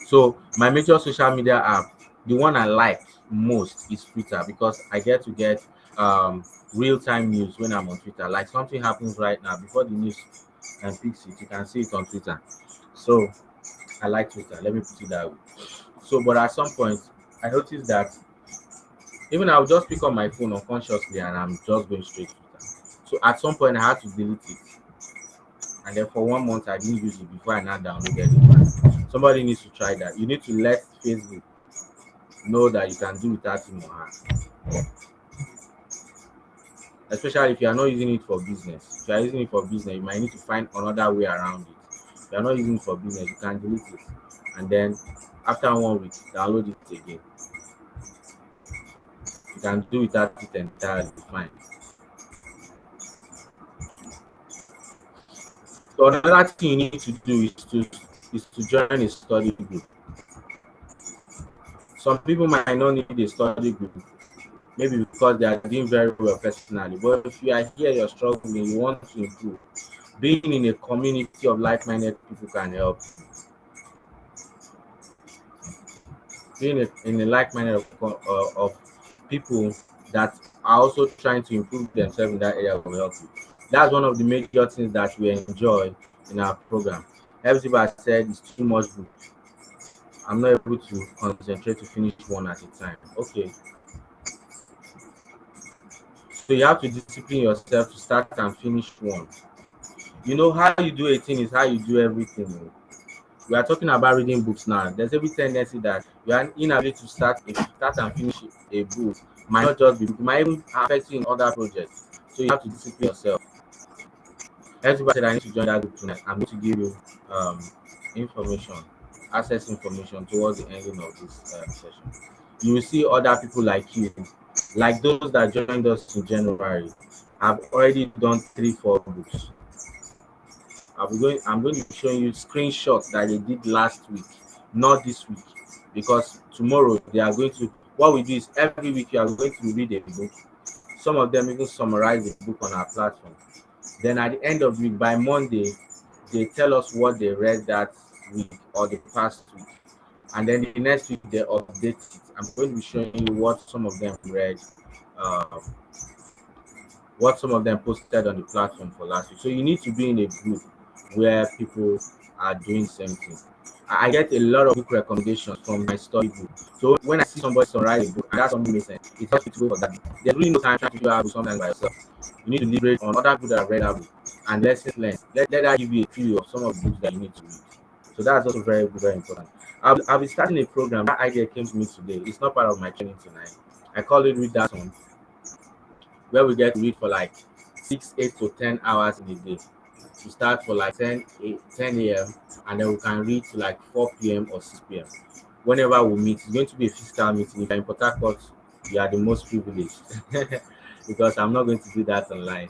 So my major social media app, the one I like most is Twitter, because I get to get real-time news when I'm on Twitter. Like something happens right now before the news and picks it, you can see it on Twitter. So I like Twitter. Let me put it that way. So, but at some point, I noticed that even I'll just pick up my phone unconsciously and I'm just going straight to Twitter. So at some point, I had to delete it. And then for 1 month, I didn't use it before I now downloaded it. Somebody needs to try that. You need to let Facebook know that you can do without him or her. Especially if you are not using it for business. If you are using it for business, you might need to find another way around it. If you are not using it for business, you can delete it. And then after 1 week, download it again. You can do without it entirely, fine. So another thing you need to do is to join a study group. Some people might not need a study group, maybe because they are doing very well personally. But if you are here, you're struggling, you want to improve, being in a community of like-minded people can help. Being in a like-minded of people that are also trying to improve themselves in that area will help you. That's one of the major things that we enjoy in our program. Everybody has said it's too much book. I'm not able to concentrate to finish one at a time. Okay. So you have to discipline yourself to start and finish one. You know how you do a thing is how you do everything. We are talking about reading books now. There's every tendency that you are inability to start and finish a book. Might not just be book, might even affect you in other projects. So you have to discipline yourself. Everybody said I need to join that group tonight. I'm going to give you information, access information towards the ending of this session. You will see other people like you, like those that joined us in January, have already done 3-4 books. I'm going to be showing you screenshots that they did last week, not this week, because tomorrow they are going to. What we do is every week you are going to read a book. Some of them even summarize the book on our platform. Then at the end of the week, by Monday, they tell us what they read that week or the past week, and then the next week they update it. I'm going to be showing you what some of them read, what some of them posted on the platform for last week. So you need to be in a group where people are doing the same thing. I get a lot of book recommendations from my study group. So when I see somebody summarize a book and that something makes sense, it helps me to go for that. There's really no time trying to figure out something by yourself. You need to leverage on other people that have read that book and lessons learned. Let that give you a preview of some of the books that you need to read. So that's also very, very important. I'll be starting a program. That idea came to me today. It's not part of my training tonight. I call it Read That One, where we get to read for like 6, 8 to 10 hours in a day. We start for like 10 a.m. and then we can read to like 4 p.m. or 6 p.m. Whenever we meet, it's going to be a physical meeting. If you're in Port Harcourt, you are the most privileged because I'm not going to do that online.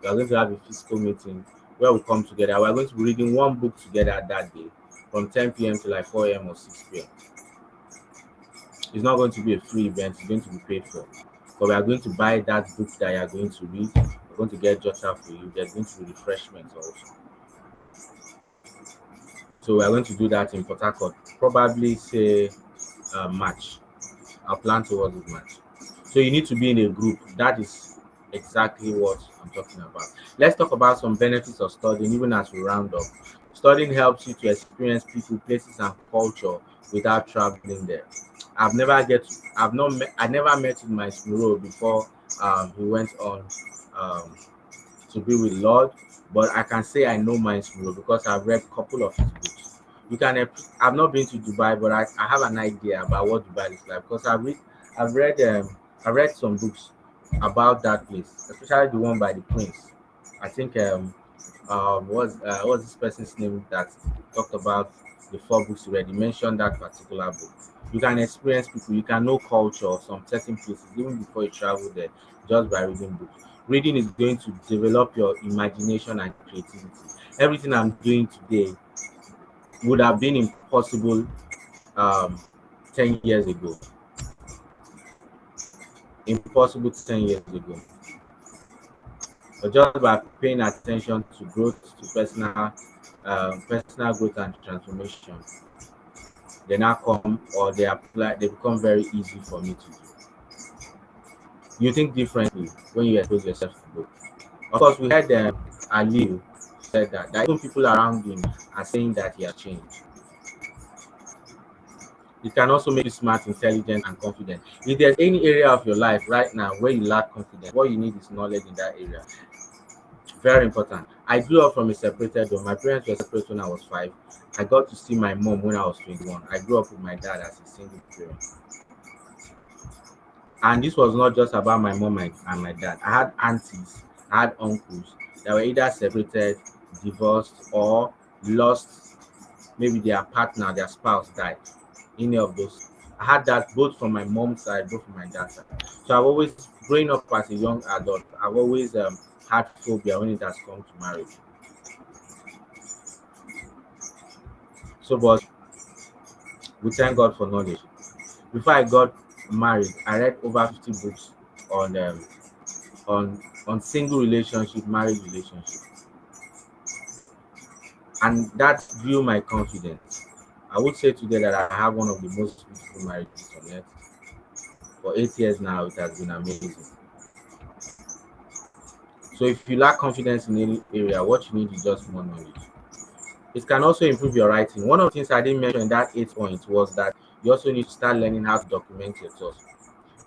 We are going to have a physical meeting where we come together. We are going to be reading one book together that day from 10 p.m. to like 4 a.m. or 6 p.m. It's not going to be a free event, it's going to be paid for. But we are going to buy that book that you are going to read. We're going to get Jota for you. There's going to be refreshments also. So we are going to do that in Port Harcourt. Probably say March. I'll plan towards it March. So you need to be in a group. That is exactly what I'm talking about. Let's talk about some benefits of studying, even as we round up. Studying helps you to experience people, places, and culture without traveling there. I never met with my Smuro before he went on to be with Lord, but I can say I know my Smuro because I've read a couple of his books. I've not been to Dubai, but I have an idea about what Dubai is like because I've read some books about that place, especially the one by the Prince. I think what's this person's name that talked about the 4 books he read? He mentioned that particular book. You can experience people, you can know culture of some certain places even before you travel there, just by reading books. Reading is going to develop your imagination and creativity. Everything I'm doing today would have been impossible 10 years ago. Impossible 10 years ago. But just by paying attention to growth, to personal growth and transformation, they now come or they become very easy for me to do. You think differently when you expose yourself to book. Of course, we heard Ali said that even people around him are saying that he has changed. It can also make you smart, intelligent, and confident. If there's any area of your life right now where you lack confidence, what you need is knowledge in that area. Very important. I grew up from a separated home. My parents were separated when I was 5. I got to see my mom when I was 21. I grew up with my dad as a single parent. And this was not just about my mom and my dad. I had aunties, I had uncles that were either separated, divorced, or lost maybe their partner, their spouse died. Any of those. I had that both from my mom's side, both from my dad's side. So I've always, growing up as a young adult, I've always had phobia when it has come to marriage. So, but we thank God for knowledge. Before I got married, I read over 50 books on on single relationship, marriage relationship, and that grew my confidence. I would say today that I have one of the most beautiful marriages on earth. For 8 years now, it has been amazing. So if you lack confidence in any area, what you need is just more knowledge. It can also improve your writing. One of the things I didn't mention in that 8 points was that you also need to start learning how to document your thoughts.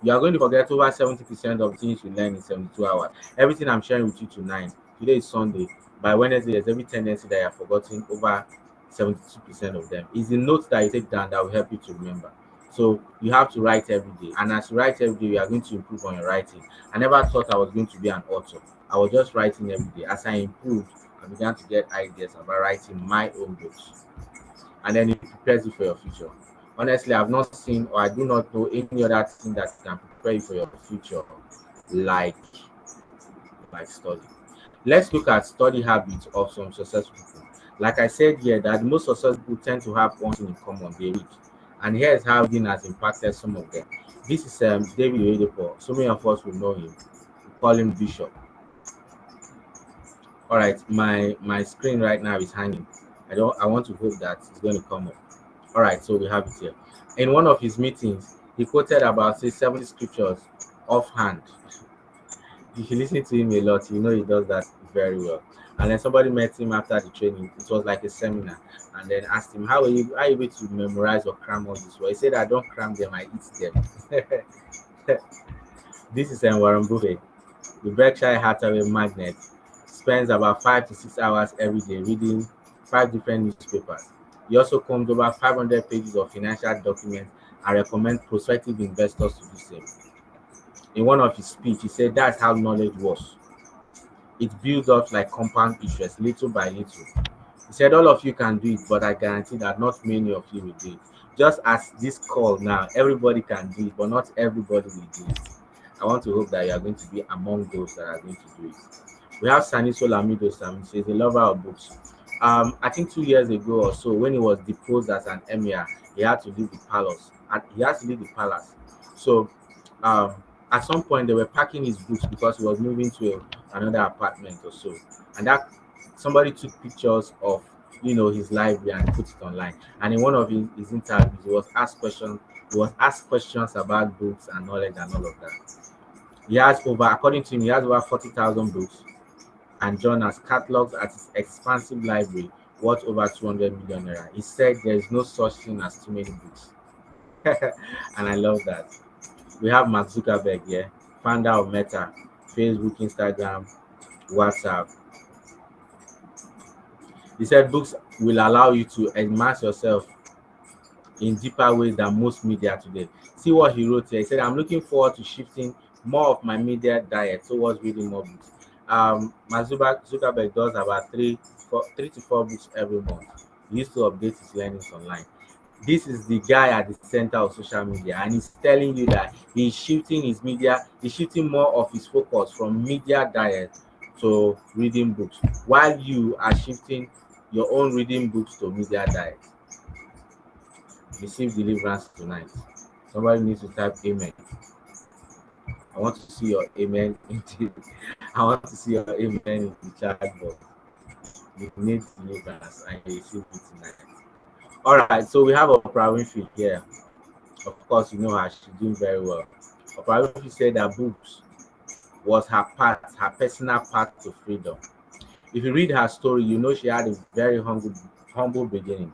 You are going to forget over 70% of things you learn in 72 hours. Everything I'm sharing with you tonight, today is Sunday. By Wednesday, there's every tendency that you are forgetting over 72% of them. It's the notes that you take down that will help you to remember. So you have to write every day. And as you write every day, you are going to improve on your writing. I never thought I was going to be an author. I was just writing every day. As I improved, I began to get ideas about writing my own books. And then it prepares you for your future. Honestly, I've not seen or I do not know any other thing that can prepare you for your future like study. Let's look at study habits of some successful people. Like I said here, that most successful people tend to have one thing in common, they read. And here's how reading has impacted some of them. This is David Oyedepo. So many of us will know him. We call him Bishop. All right, my screen right now is hanging. I want to hope that it's going to come up. All right, so we have it here. In one of his meetings, he quoted about say 70 scriptures offhand. If you listen to him a lot, you know he does that very well. And then somebody met him after the training. It was like a seminar, and then asked him, "How are you able to memorize or cram all this?" Well, he said, "I don't cram them; I eat them." This is Warren Buffett, the Berkshire Hathaway magnate, spends about 5 to 6 hours every day reading 5 different newspapers. He also combs over 500 pages of financial documents and recommends prospective investors to do the same. In one of his speeches, he said that's how knowledge works. It builds up like compound interest, little by little. He said all of you can do it, but I guarantee that not many of you will do it. Just as this call now, everybody can do it, but not everybody will do it. I want to hope that you are going to be among those that are going to do it. We have Sani Solamido Sam. He's a lover of books. I think 2 years ago or so, when he was deposed as an emir, he had to leave the palace. And he has to leave the palace. So at some point they were packing his books because he was moving to another apartment or so. And that somebody took pictures of his library and put it online. And in one of his interviews, he was asked questions. He was asked questions about books and knowledge and all of that. He has according to him, he has over 40,000 books, and John has catalogs at his expansive library worth over 200 million naira. He said there is no such thing as too many books. And I love that. We have Mark Zuckerberg here, founder of Meta, Facebook, Instagram, WhatsApp. He said books will allow you to immerse yourself in deeper ways than most media today. See what he wrote here. He said, I'm looking forward to shifting more of my media diet towards reading more books. Mark Zuckerberg does about three to four books every month. He used to update his learnings online. This is the guy at the center of social media, and he's telling you that he's shifting more of his focus from media diet to reading books, while you are shifting your own reading books to media diet. Receive deliverance tonight. Somebody needs to type amen. I want to see your amen I want to see your amen in the chat box. You need deliverance and you receive it tonight. All right, so we have Oprah Winfrey here. Of course, you know her, she's doing very well. Oprah Winfrey said that books was her personal path to freedom. If you read her story, you know she had a very humble beginning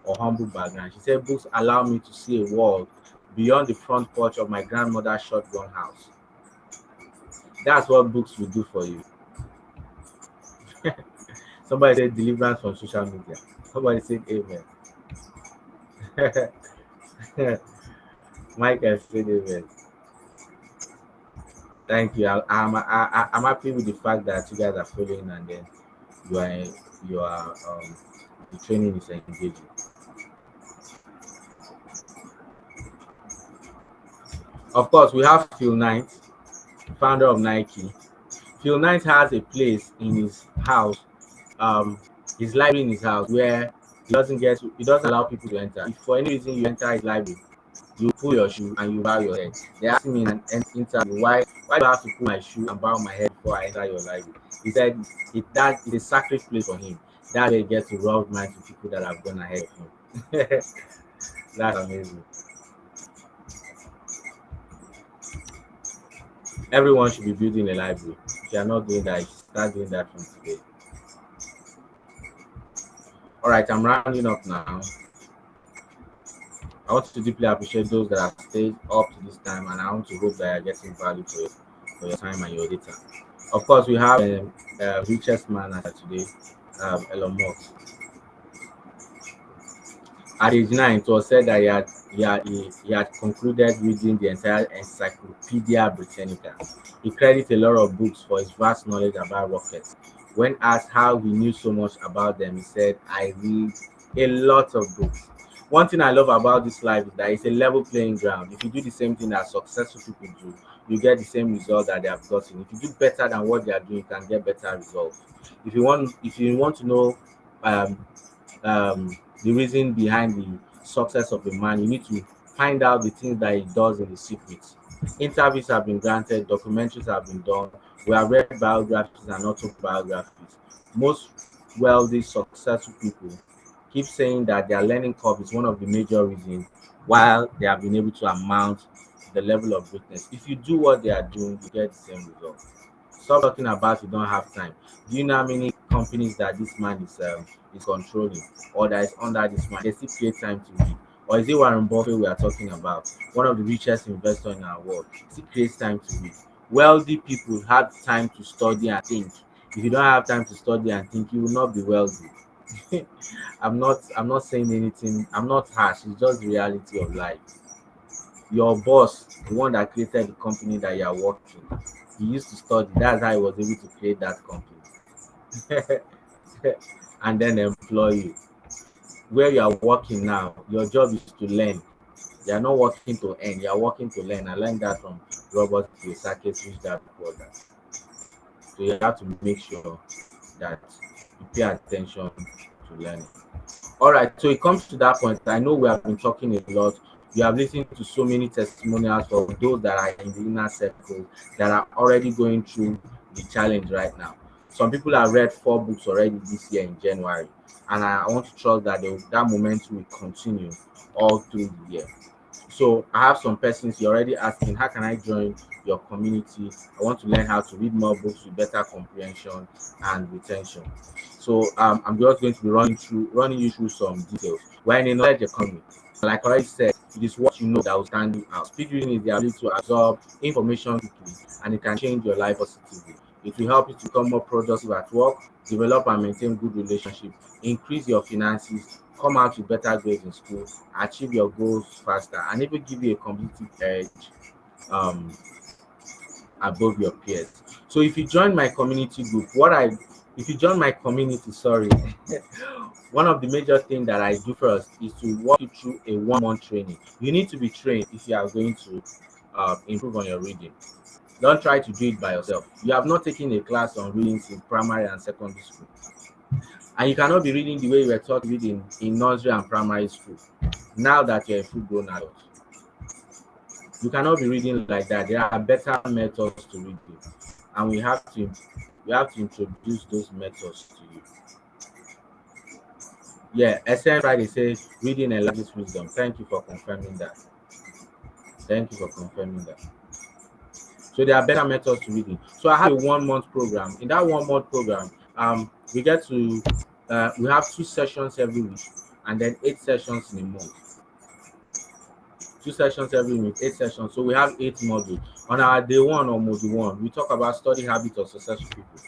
or humble background. She said, books allow me to see a world beyond the front porch of my grandmother's shotgun house. That's what books will do for you. Somebody said deliverance from social media. Somebody said amen. Michael said amen. Thank you. I'm happy with the fact that you guys are following, and then you are the training is engaging. Of course, we have Phil Knight, founder of Nike. Phil Knight has a place in his house, his library in his house, where he doesn't allow people to enter. If for any reason you enter his library, you pull your shoe and you bow your head. They asked me in an interview, why do I have to pull my shoe and bow my head before I enter your library? He said that is a sacred place for him. That's where he gets to rub minds with people that have gone ahead of him. That's amazing. Everyone should be building a library. If you are not doing that, you should start doing that from today. All right, I'm rounding up now. I want to deeply appreciate those that have stayed up to this time, and I want to hope that you're getting value for your time and your data. Of course, we have richest man as today, Elon Musk. At age 9, it was said that he had concluded reading the entire Encyclopedia Britannica. He credits a lot of books for his vast knowledge about rockets. When asked how he knew so much about them, he said, I read a lot of books. One thing I love about this life is that it's a level playing ground. If you do the same thing that successful people do, you get the same result that they have gotten. If you do better than what they are doing, you can get better results. If you want to know the reason behind the success of a man, you need to find out the things that he does in the secrets. Interviews have been granted, documentaries have been done. We have read biographies and autobiographies. Most wealthy, successful people keep saying that their learning curve is one of the major reasons why they have been able to amount the level of greatness. If you do what they are doing, you get the same result. Stop talking about you don't have time. Do you know how many companies that this man is controlling, or that is under this man? They still create time to read. Or is it Warren Buffett we are talking about, one of the richest investors in our world? Still creates time to read. Wealthy people have time to study and think. If you don't have time to study and think, you will not be wealthy. I'm not saying anything. I'm not harsh. It's just the reality of life. Your boss, the one that created the company that you are working, he used to study. That's how he was able to create that company. And then employ you. Where you are working now, your job is to learn. You are not working to earn. You are working to learn. I learned that from Robert Kiyosaki, which that before that. So you have to make sure that you pay attention to learning. All right, so it comes to that point. I know we have been talking a lot. You have listened to so many testimonials of those that are in the inner circle that are already going through the challenge right now. Some people have read 4 books already this year in January, and I want to trust that that momentum will continue all through the year. So I have some persons you're already asking, how can I join your community? I want to learn how to read more books with better comprehension and retention. So I'm just going to be running you through some details. We're in a knowledge economy. Like I already said, it is what you know that will stand you out. Speed reading is the ability to absorb information quickly, and it can change your life positively. It will help you to become more productive at work, develop and maintain good relationships, increase your finances, come out with better grades in school, achieve your goals faster, and even give you a competitive edge above your peers. So if you join my community group, if you join my community, sorry, one of the major things that I do first is to walk you through a 1-month training. You need to be trained if you are going to improve on your reading. Don't try to do it by yourself. You have not taken a class on reading in primary and secondary school, and you cannot be reading the way you were taught reading in nursery and primary school. Now that you're a full-grown adult, you cannot be reading like that. There are better methods to read with, and we have to introduce those methods to you. Yeah, SM Friday says reading enlarges wisdom. Thank you for confirming that. Thank you for confirming that. So there are better methods to reading. So I have a 1 month program. In that 1 month program, we get to we have 2 sessions every week, and then 8 sessions in a month. 2 sessions every week, 8 sessions. So we have 8 modules. On our day 1 or module 1, we talk about study habits of successful people.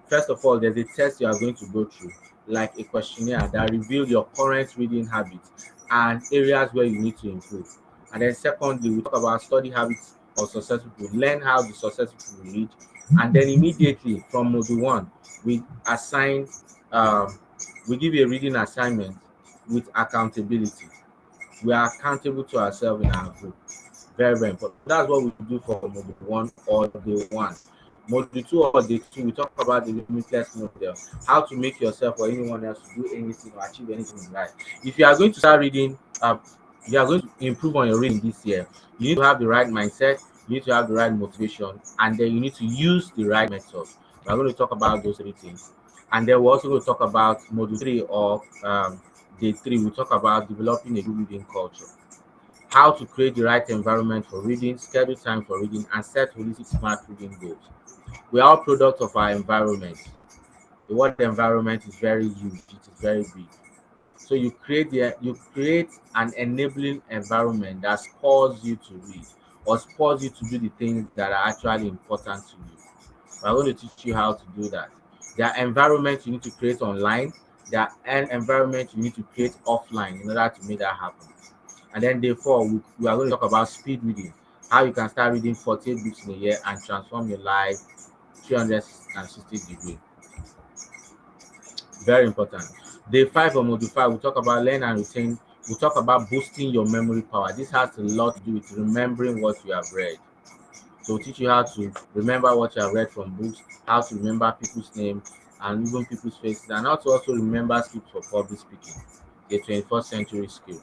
First of all, there's a test you are going to go through, like a questionnaire that reveals your current reading habits and areas where you need to improve. And then secondly, we talk about study habits of successful people, learn how the successful people read. And then immediately from module 1, we assign, we give you a reading assignment with accountability. We are accountable to ourselves in our group. Very, very important. That's what we do for module 1 or day 1. Module 2 or day 2, we talk about the limitless model, how to make yourself or anyone else to do anything or achieve anything in life. If you are going to start reading, you are going to improve on your reading this year, you need to have the right mindset, you need to have the right motivation, and then you need to use the right method. We're going to talk about those 3 things. And then we're also going to talk about module 3 or day 3. We talk about developing a good reading culture, how to create the right environment for reading, schedule time for reading, and set holistic smart reading goals. We are all products of our environment. The word environment is very huge, it is very big. So you create an enabling environment that spurs you to read or spurs you to do the things that are actually important to you. We're going to teach you how to do that. There are environments you need to create online. There are an environment you need to create offline in order to make that happen. And then day 4, we are going to talk about speed reading, how you can start reading 48 books in a year and transform your life 360 degrees. Very important. Day 5 or module 5, we talk about learn and retain. We talk about boosting your memory power. This has a lot to do with remembering what you have read. So we'll teach you how to remember what you have read from books, how to remember people's names and even people's faces, and how to also remember scripts for public speaking, a 21st century skill.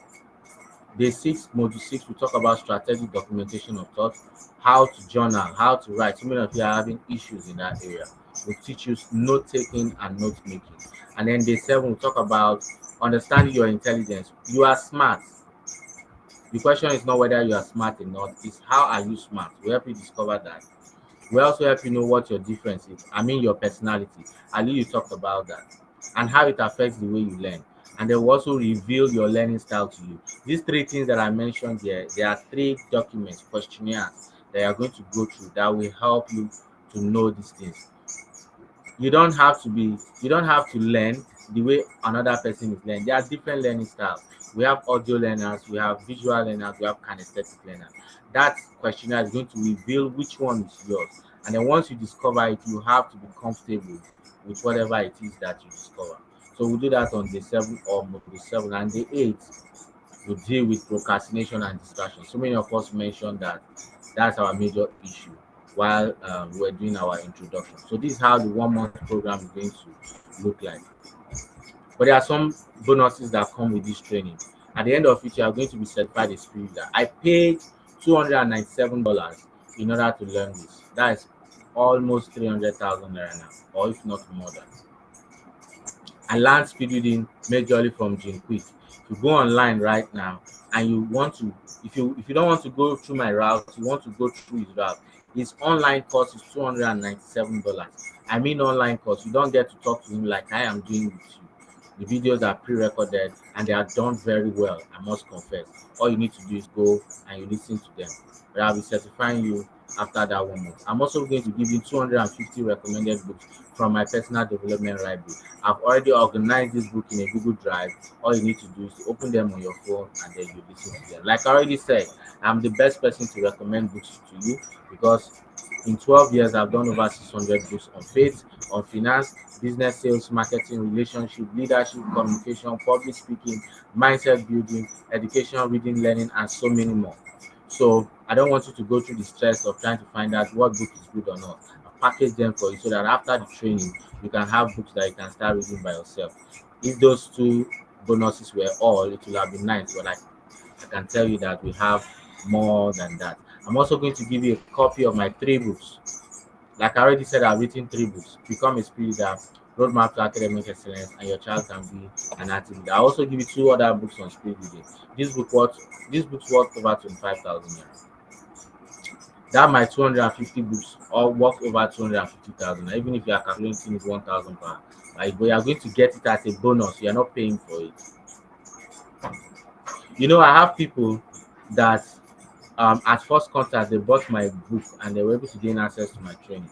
Day 6, module 6, we talk about strategic documentation of thoughts, how to journal, how to write. So many of you are having issues in that area. We'll teach you note taking and note making. And then day 7, we talk about understanding your intelligence. You are smart. The question is not whether you are smart or not, it's how are you smart. We help you discover that. We also help you know what your difference is. I mean your personality. Ali, you talked about that. And how it affects the way you learn. And they will also reveal your learning style to you. These 3 things that I mentioned here, there are 3 documents, questionnaires that you are going to go through that will help you to know these things. You don't have to learn the way another person is learning. There are different learning styles. We have audio learners, we have visual learners, we have kinesthetic learners. That questionnaire is going to reveal which one is yours. And then once you discover it, you have to be comfortable with whatever it is that you discover. So we'll do that on day 7 or day 7. And day 8, we'll deal with procrastination and distraction. So many of us mentioned that that's our major issue while we're doing our introduction. So this is how the 1 month program is going to look like. But there are some bonuses that come with this training. At the end of it, you are going to be certified a spirit leader. I paid $297 in order to learn this. That is almost 300,000 naira now, or if not more than. I learned speed reading majorly from Jim Quick. If you go online right now and you want to, if you don't want to go through my route, you want to go through his route, his online course is $297. I mean online course. You don't get to talk to him like I am doing with you. The videos are pre-recorded and they are done very well, I must confess. All you need to do is go and you listen to them. But I'll be certifying you after that 1 month. I'm also going to give you 250 recommended books from my personal development library. I've already organized this book in a Google Drive. All you need to do is to open them on your phone and then you listen to them. Like I already said, I'm the best person to recommend books to you because in 12 years, I've done over 600 books on faith, on finance, business, sales, marketing, relationship, leadership, communication, public speaking, mindset building, education, reading, learning, and so many more. So I don't want you to go through the stress of trying to find out what book is good or not. I package them for you so that after the training, you can have books that you can start reading by yourself. If those 2 bonuses were all, it would have been nice, but I can tell you that we have more than that. I'm also going to give you a copy of my 3 books. Like I already said, I've written 3 books. Become a spirit leader, Roadmap to Academic Excellence, and your child can be an active leader. I also give you 2 other books on spirit leading. This book's worth over 25,000 naira. that my 250 books or worth over 250,000. Even if you are calculating it 1,000 per, like, but you are going to get it as a bonus. You are not paying for it. You know, I have people that at first contact they bought my book and they were able to gain access to my training.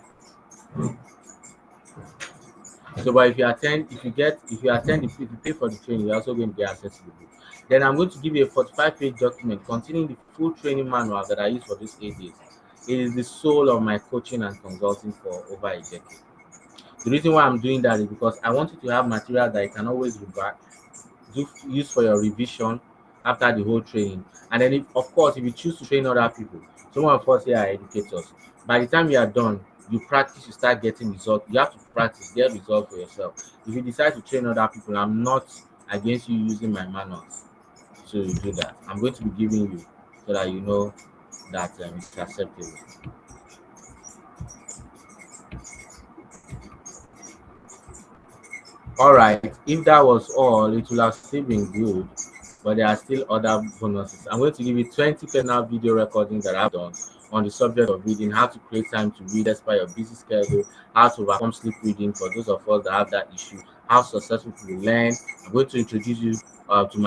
So, but if you attend, if you pay for the training, you're also going to get access to the book. Then I'm going to give you a 45-page document containing the full training manual that I use for these 8 days. It is the soul of my coaching and consulting for over a decade. The reason why I'm doing that is because I want you to have material that you can always revert, use for your revision after the whole training. And then, of course, if you choose to train other people, some of us here are educators. By the time you are done, you practice, you start getting results. You have to practice, get results for yourself. If you decide to train other people, I'm not against you using my manuals to do that. I'm going to be giving you so that you know that it's acceptable. All right, if that was all, it will have still been good, but there are still other bonuses. I'm going to give you 20 personal video recordings that I've done on the subject of reading, how to create time to read despite your busy schedule, how to overcome sleep reading for those of us that have that issue, how successful to learn. I'm going to introduce you to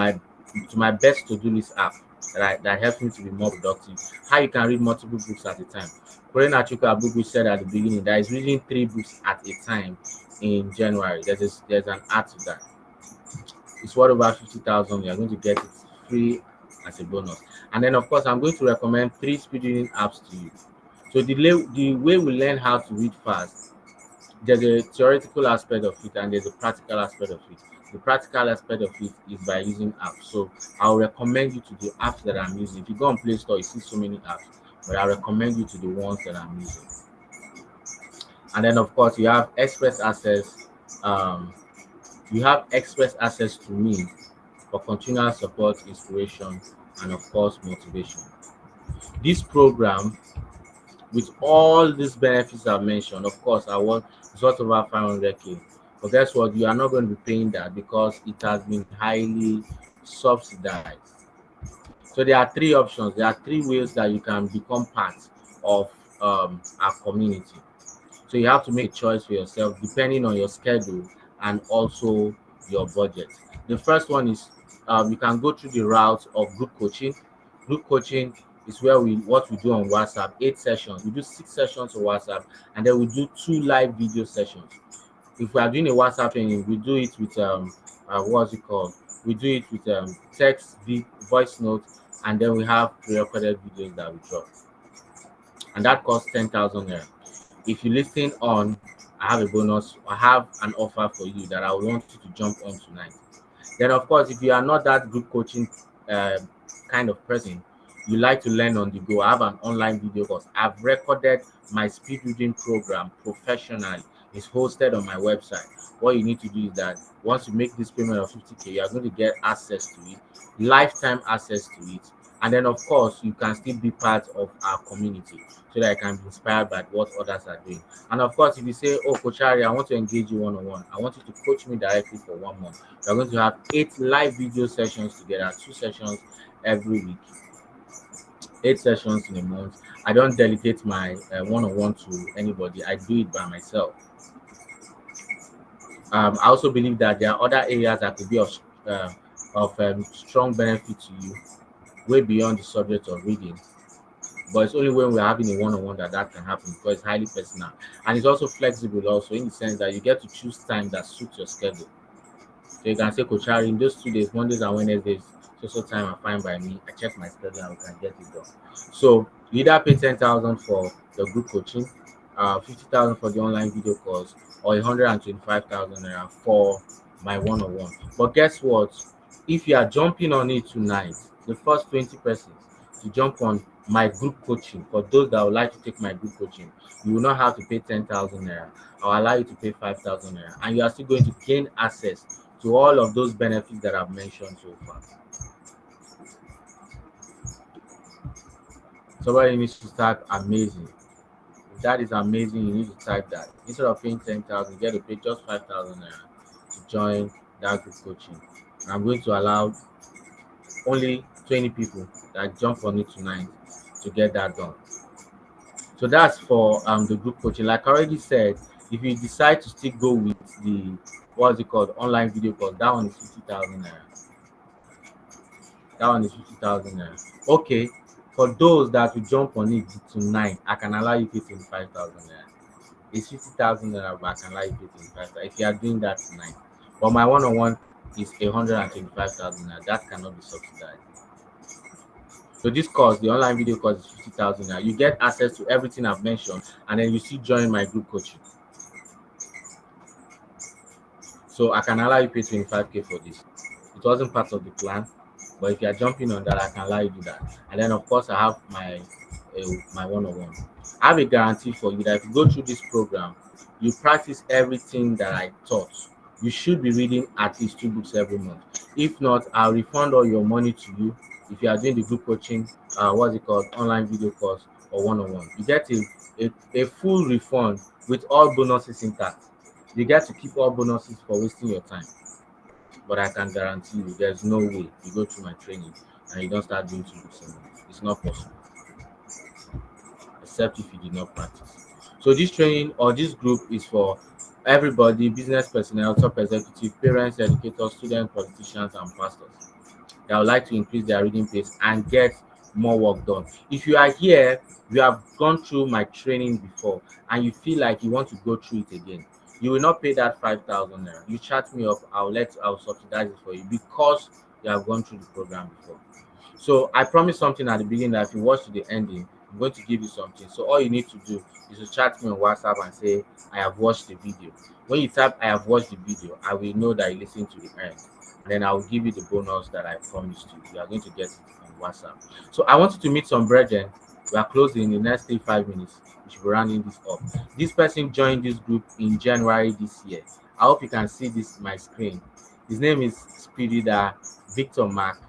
my best to-do list app that helps me to be more productive, how you can read multiple books at a time. Korean Achuka Abubu said at the beginning that is reading 3 books at a time in January. There's an art to that. It's worth over 50,000. You're going to get it free as a bonus. And then, of course, I'm going to recommend 3 speed reading apps to you. So the way we learn how to read fast, there's a theoretical aspect of it and there's a practical aspect of it. The practical aspect of it is by using apps. So I'll recommend you to the apps that I'm using. If you go on Play Store, you see so many apps, but I recommend you to the ones that I'm using. And then, of course, you have express access. You have express access to me for continual support, inspiration, and of course, motivation. This program, with all these benefits I've mentioned, of course, it's worth over 500K. But guess what? You are not going to be paying that because it has been highly subsidized. So there are 3 options. There are 3 ways that you can become part of our community. So you have to make a choice for yourself depending on your schedule and also your budget. The first one is you can go through the route of group coaching. Group coaching is where what we do on WhatsApp, 8 sessions. We do 6 sessions on WhatsApp, and then we do 2 live video sessions. If we are doing a WhatsApp training, we do it with what's it called? We do it with text, voice notes, and then we have pre-recorded videos that we drop, and that costs 10,000 naira. If you listen on, I have a bonus. I have an offer for you that I want you to jump on tonight. Then, of course, if you are not that group coaching kind of person, you like to learn on the go, I have an online video course. I've recorded my speed reading program professionally. It's hosted on my website. What you need to do is that once you make this payment of 50K, you are going to get access to it, lifetime access to it. And then, of course, you can still be part of our community so that I can be inspired by what others are doing. And of course, if you say, oh, Coach Harry, I want to engage you one-on-one, I want you to coach me directly for 1 month. We're going to have 8 live video sessions together, 2 sessions every week, 8 sessions in a month. I don't delegate my one-on-one to anybody. I do it by myself. I also believe that there are other areas that could be of strong benefit to you, way beyond the subject of reading. But it's only when we're having a one-on-one that can happen because it's highly personal. And it's also flexible also in the sense that you get to choose time that suits your schedule. So you can say, Coach Harry, in those 2 days, Mondays and Wednesdays, so time are fine by me. I check my schedule and we can get it done. So you either pay 10,000 for the group coaching, 50,000 for the online video course, or 125,000 naira for my one-on-one. But guess what? If you are jumping on it tonight, the first 20 persons to jump on my group coaching, for those that would like to take my group coaching, you will not have to pay 10,000 naira. I'll allow you to pay 5,000 naira, and you are still going to gain access to all of those benefits that I've mentioned so far. Somebody needs to type amazing. If that is amazing, you need to type that. Instead of paying 10,000, you get to pay just 5,000 naira to join that group coaching. And I'm going to allow only 20 people that jump on it tonight to get that done. So that's for the group coaching. Like I already said, if you decide to still go with the what's it called online video call, that one is 50,000 naira. That one is 50,000 naira. Okay, for those that will jump on it tonight, I can allow you pay 25,000 naira. It's 50,000 naira, but I can allow you pay 25,000 if you are doing that tonight. But my one-on-one is 125,000 naira. That cannot be subsidized. So this course, the online video course, is 50,000 naira. You get access to everything I've mentioned, and then you still join my group coaching. So I can allow you pay 25K for this. It wasn't part of the plan, but if you are jumping on that, I can allow you to do that. And then of course I have my one-on-one. I have a guarantee for you that if you go through this program, you practice everything that I taught. You should be reading at least 2 books every month. If not, I'll refund all your money to you if you are doing the group coaching, online video course or one-on-one. You get a full refund with all bonuses intact. You get to keep all bonuses for wasting your time. But I can guarantee you there's no way you go through my training and you don't start doing 2 books a month. It's not possible. Except if you did not practice. So this training or this group is for everybody: business personnel, top executive, parents, educators, students, politicians, and pastors that would like to increase their reading pace and get more work done. If you are here, you have gone through my training before and you feel like you want to go through it again, you will not pay that 5,000 naira. You chat me up, I'll subsidize it for you because you have gone through the program before. So I promised something at the beginning that if you watch to the ending, I'm going to give you something. So all you need to do is to chat me on WhatsApp and say, I have watched the video. When you type, I have watched the video, I will know that you listened to the end. And then I will give you the bonus that I promised you. You are going to get it on WhatsApp. So I want you to meet some brethren. We are closing in the next 5 minutes. We should be rounding this up. This person joined this group in January this year. I hope you can see this my screen. His name is Speedy Victor Mark.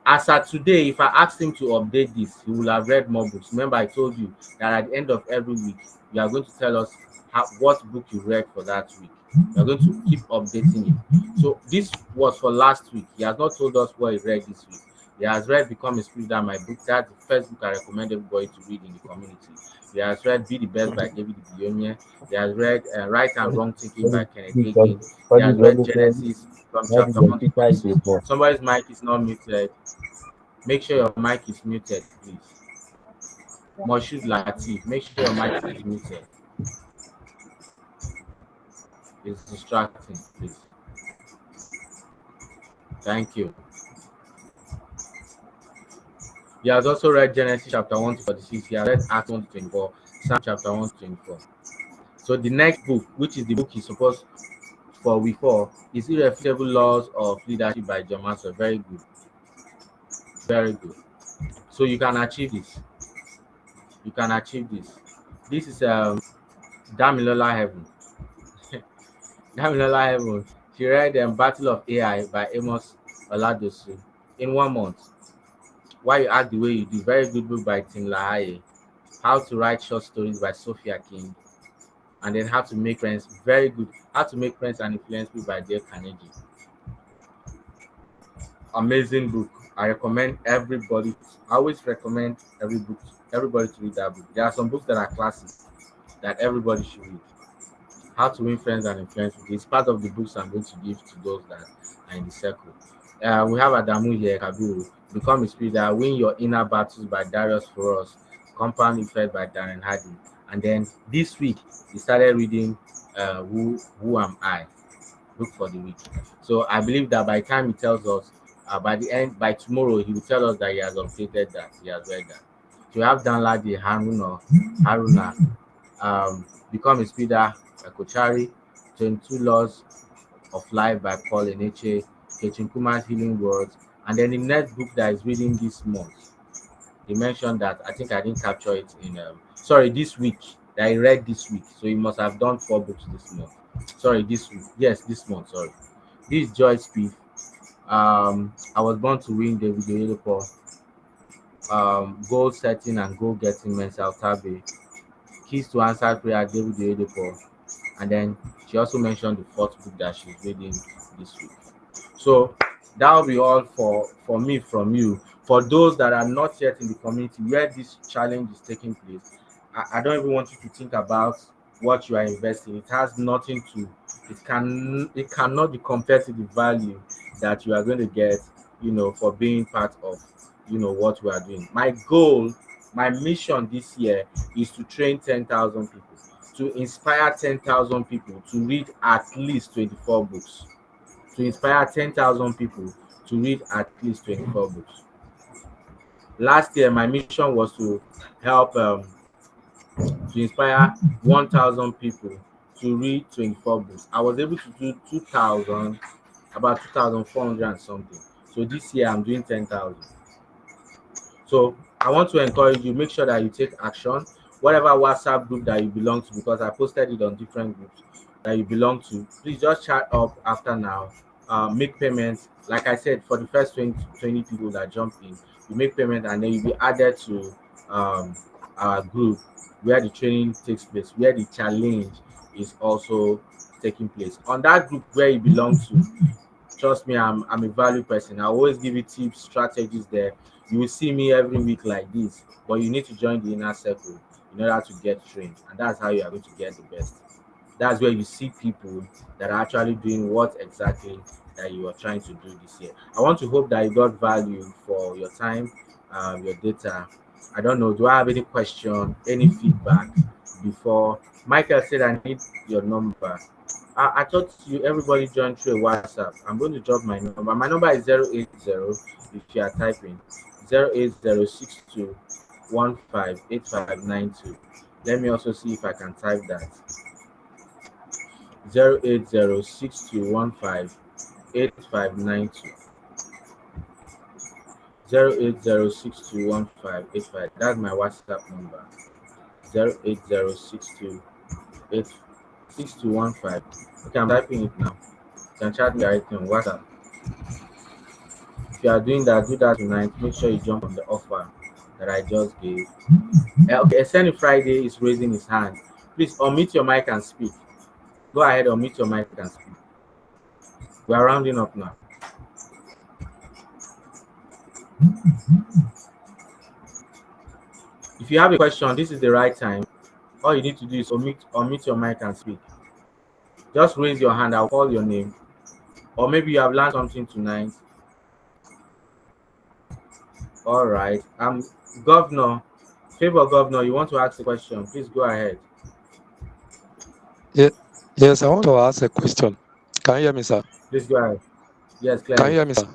As at today, if I asked him to update this, he will have read more books. Remember, I told you that at the end of every week, you are going to tell us what book you read for that week. You are going to keep updating it. So this was for last week. He has not told us what he read this week. He has read Become a Spirit, my book. That's the first book I recommend everybody to read in the community. He has read Be the Best by David Biyonya. He has read Right and Wrong Thinking by Kenneth Hagin. He has read Genesis from chapter 1 to 6. Somebody's mic is not muted. Make sure your mic is muted, please. Moshood Latif, make sure your mic is muted. It's distracting, please. Thank you. He has also read Genesis chapter 1 to 46. He has read Acts 1 to 24, Psalm chapter 1 to 24. So the next book, which is the book he's supposed for week 4, is Irrefutable Laws of Leadership by John Maxwell. Very good. Very good. So you can achieve this. You can achieve this. This is Damilola Heaven. Damilola Heaven. She read Battle of AI by Amos Oladosu in 1 month. Why You Act the Way You Do. Very good book by Tim LaHaye. How to Write Short Stories by Sophia King. And then How to Make Friends. Very good. How to Make Friends and Influence People by Dale Carnegie. Amazing book. I recommend everybody. I always recommend everybody to read that book. There are some books that are classics that everybody should read. How to Win Friends and Influence People. It's part of the books I'm going to give to those that are in the circle. We have Adamu here, Kabiru. Become a Spirit, that Win Your Inner Battles by Darius Foros. Compound Effect by Darren Hardy. And then this week, we started reading Who Am I? Book for the week. So I believe that by the time he tells us, by tomorrow, he will tell us that he has updated that, he has read that. So we have Danladi Haruna, Become a Spirit by Kochari, 22 Laws of Life by Paul Eneche, Kechin Kuma's Healing Words, and then the next book that is reading this month, he mentioned that, I think I didn't capture it in, this week, that I read this week, so he must have done 4 books this month. Sorry, this week, yes, this month, sorry. This is Joyce P. I Was Born to Win, David Oyedepo. Goal Setting and Goal Getting, Mensa Tabe. Keys to Answer Prayer, David Oyedepo. And then she also mentioned the 4th book that she's reading this week. So that will be all for me from you. for those that are not yet in the community where this challenge is taking place, I don't even want you to think about what you are investing. It has nothing to, it cannot be compared to the value that you are going to get, for being part of, what we are doing. My goal, my mission this year is to train 10,000 people, to inspire 10,000 people to read at least 24 books, to inspire 10,000 people to read at least 24 books. Last year, my mission was to help to inspire 1,000 people to read 24 books. I was able to do 2,000, about 2,400 and something. So this year, I'm doing 10,000. So I want to encourage you, make sure that you take action. Whatever WhatsApp group that you belong to, because I posted it on different groups that you belong to, please just chat up after now. Make payments. Like I said, for the first 20 people that jump in, you make payment and then you'll be added to our group where the training takes place, where the challenge is also taking place. On that group where you belong to, trust me, I'm a value person. I always give you tips, strategies there. You will see me every week like this, but you need to join the inner circle in order to get trained, and that's how you are going to get the best. That's where you see people that are actually doing what exactly that you are trying to do this year. I want to hope that you got value for your time, your data. I don't know. Do I have any question, any feedback before? Michael said I need your number. I thought everybody joined through a WhatsApp. I'm going to drop my number. My number is 080 if you are typing 08062158592. Let me also see if I can type that. 08062158592. 080621585. That's my WhatsApp number. 0806215. Okay, I'm typing it now. You can chat me right on WhatsApp. If you are doing that, do that tonight. Make sure you jump on the offer that I just gave. Okay, Sunny Friday is raising his hand. Please unmute your mic and speak. Go ahead, unmute your mic and speak. We are rounding up now. If you have a question, this is the right time. All you need to do is unmute your mic and speak. Just raise your hand. I'll call your name. Or maybe you have learned something tonight. All right. Governor, Favor Governor, you want to ask a question? Please go ahead. Yes, I want to ask a question. Can you hear me, sir? Please go ahead. Yes, clearly. Can you hear me, sir?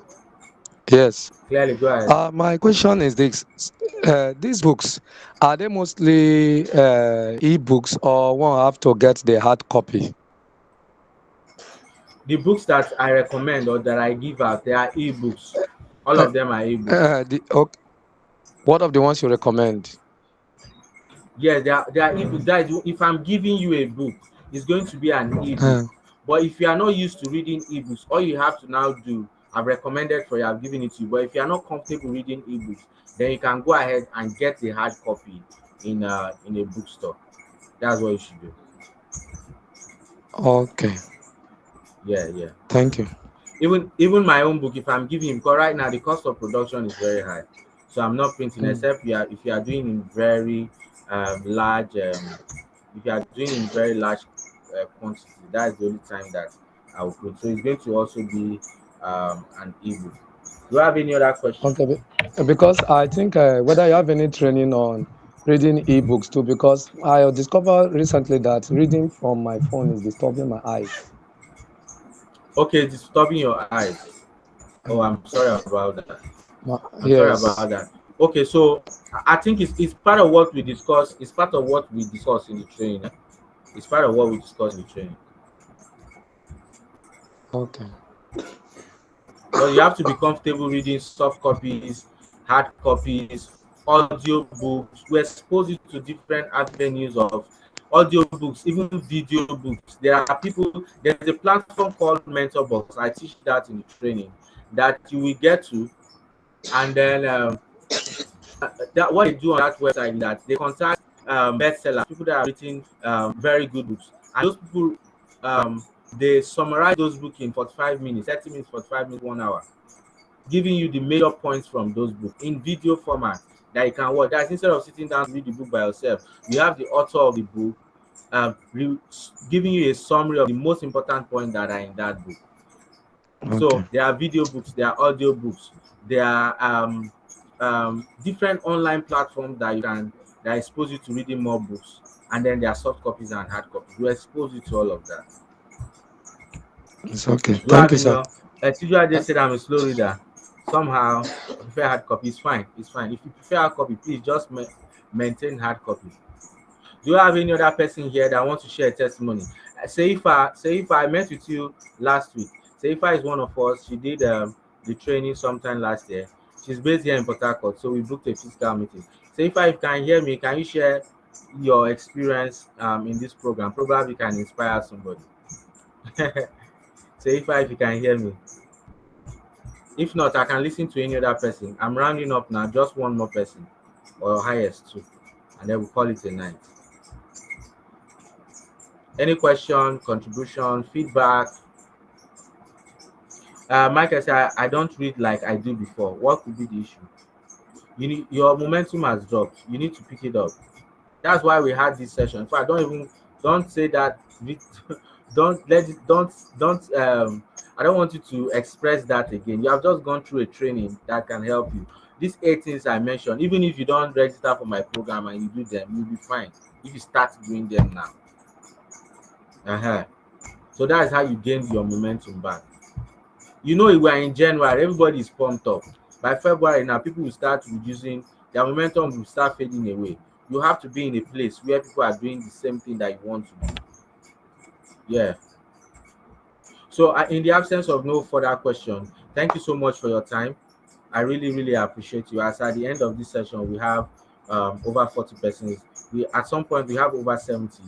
Yes. Clearly, go ahead. My question is this. These books, are they mostly e-books or one have to get the hard copy? The books that I recommend or that I give out, they are e-books. All of them are e-books. Okay. What of the ones you recommend? Yeah, they are e-books. That is, if I'm giving you a book, it's going to be an e-book. But if you are not used to reading e-books, all you have to now do, I've recommended for you, I've given it to you. But if you are not comfortable reading e-books, then you can go ahead and get the hard copy in a bookstore. That's what you should do. Okay. Yeah. Thank you. Even my own book, if I'm giving, because right now the cost of production is very high, so I'm not printing except if you are doing in very large, if you are doing in very large quantity. That's the only time that I will print. So it's going to also be an ebook. Do you have any other questions? Okay, because I think whether you have any training on reading ebooks too, because I discovered recently that reading from my phone is disturbing my eyes. Okay, disturbing your eyes. Oh, I'm sorry about that. Yes. Sorry about that. Okay, so I think it's part of what we discuss. It's part of what we discuss in the training. It's part of what we discuss in the training. Okay. So you have to be comfortable reading soft copies, hard copies, audio books. We expose you to different avenues of audio books, even video books. There's a platform called Mentor Box. I teach that in the training that you will get to, and then what they do on that website is that they contact bestsellers, people that are written very good books, and those people they summarize those books in 45 minutes, 30 minutes, 45 minutes, 1 hour. giving you the major points from those books in video format that you can watch. That's instead of sitting down to read the book by yourself, you have the author of the book giving you a summary of the most important points that are in that book. So Okay. there are video books, there are audio books, there are different online platforms that expose you to reading more books, and then there are soft copies and hard copies. We expose you to all of that. It's okay. Do you Thank have you, any? sir. Tijua just said I'm a slow reader. Somehow, I prefer hard copy. It's fine. It's fine. If you prefer hard copy, please just maintain hard copy. Do you have any other person here that wants to share a testimony? Seifa, I met with you last week. Seifa is one of us. She did the training sometime last year. She's based here in Port Harcourt, so we booked a physical meeting. Seifa, if you can hear me, can you share your experience in this program? Probably can inspire somebody. Seifa, if you can hear me. If not, I can listen to any other person. I'm rounding up now, just one more person, or highest two, and then we'll call it a night. Any question, contribution, feedback? Michael said, I don't read like I do before. What could be the issue? Your momentum has dropped. You need to pick it up. That's why we had this session. In fact, don't say that. Don't let it. Don't. I don't want you to express that again. You have just gone through a training that can help you. These 8 things I mentioned, even if you don't register for my program and you do them, you'll be fine if you start doing them now. So that's how you gain your momentum back. You know, we are in January, everybody is pumped up. By February now, people will start reducing, their momentum will start fading away. You have to be in a place where people are doing the same thing that you want to do. Yeah. So in the absence of no further question, thank you so much for your time. I really, really appreciate you. As at the end of this session, we have over 40 persons. At some point we have over 70.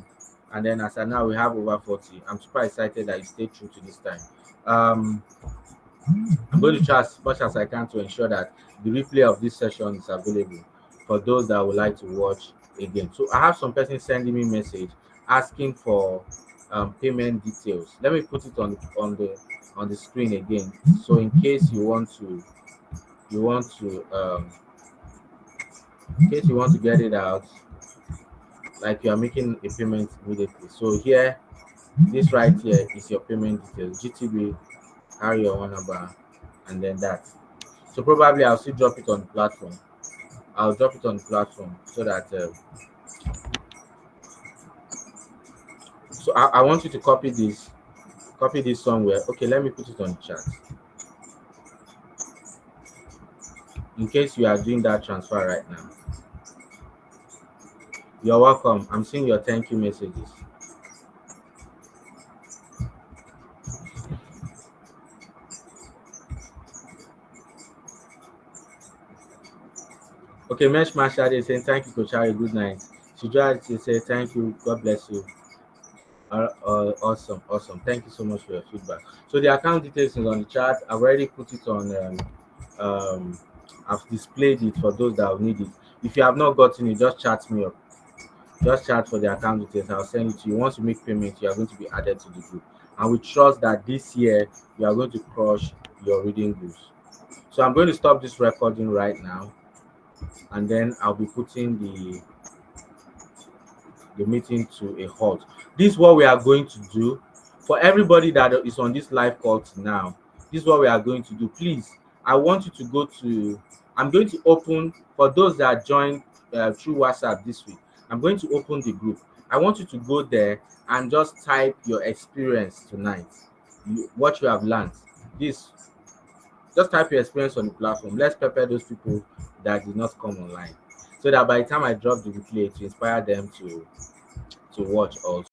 And then as of now, we have over 40. I'm super excited that you stayed true to this time. I'm going to try as much as I can to ensure that the replay of this session is available for those that would like to watch again. So I have some person sending me message asking for payment details. Let me put it on the screen again. So in case you want to get it out, like you are making a payment immediately. So here, this right here is your payment details: GTB, carry your one number, and then that. So probably I'll still drop it on the platform. I'll drop it on the platform so that so I want you to copy this somewhere. Okay, let me put it on the chat in case you are doing that transfer right now. You're welcome. I'm seeing your thank you messages. Okay, Mesh Mashad is saying thank you, Coach Harry. Good night. Shujaa is saying thank you. God bless you. Awesome. Thank you so much for your feedback. So the account details is on the chat. I've already put it on. I've displayed it for those that will need it. If you have not gotten it, just chat me up. Just chat for the account details. I'll send it to you. Once you make payment, you are going to be added to the group. And we trust that this year you are going to crush your reading goals. So I'm going to stop this recording right now, and then I'll be putting the meeting to a halt. This is what we are going to do for everybody that is on this live call now. This is what we are going to do. Please, I want you to go to. I'm going to open for those that joined through WhatsApp this week. I'm going to open the group. I want you to go there and just type your experience tonight, what you have learned. Just type your experience on the platform. Let's prepare those people that did not come online, so that by the time I drop the replay, to inspire them to watch also.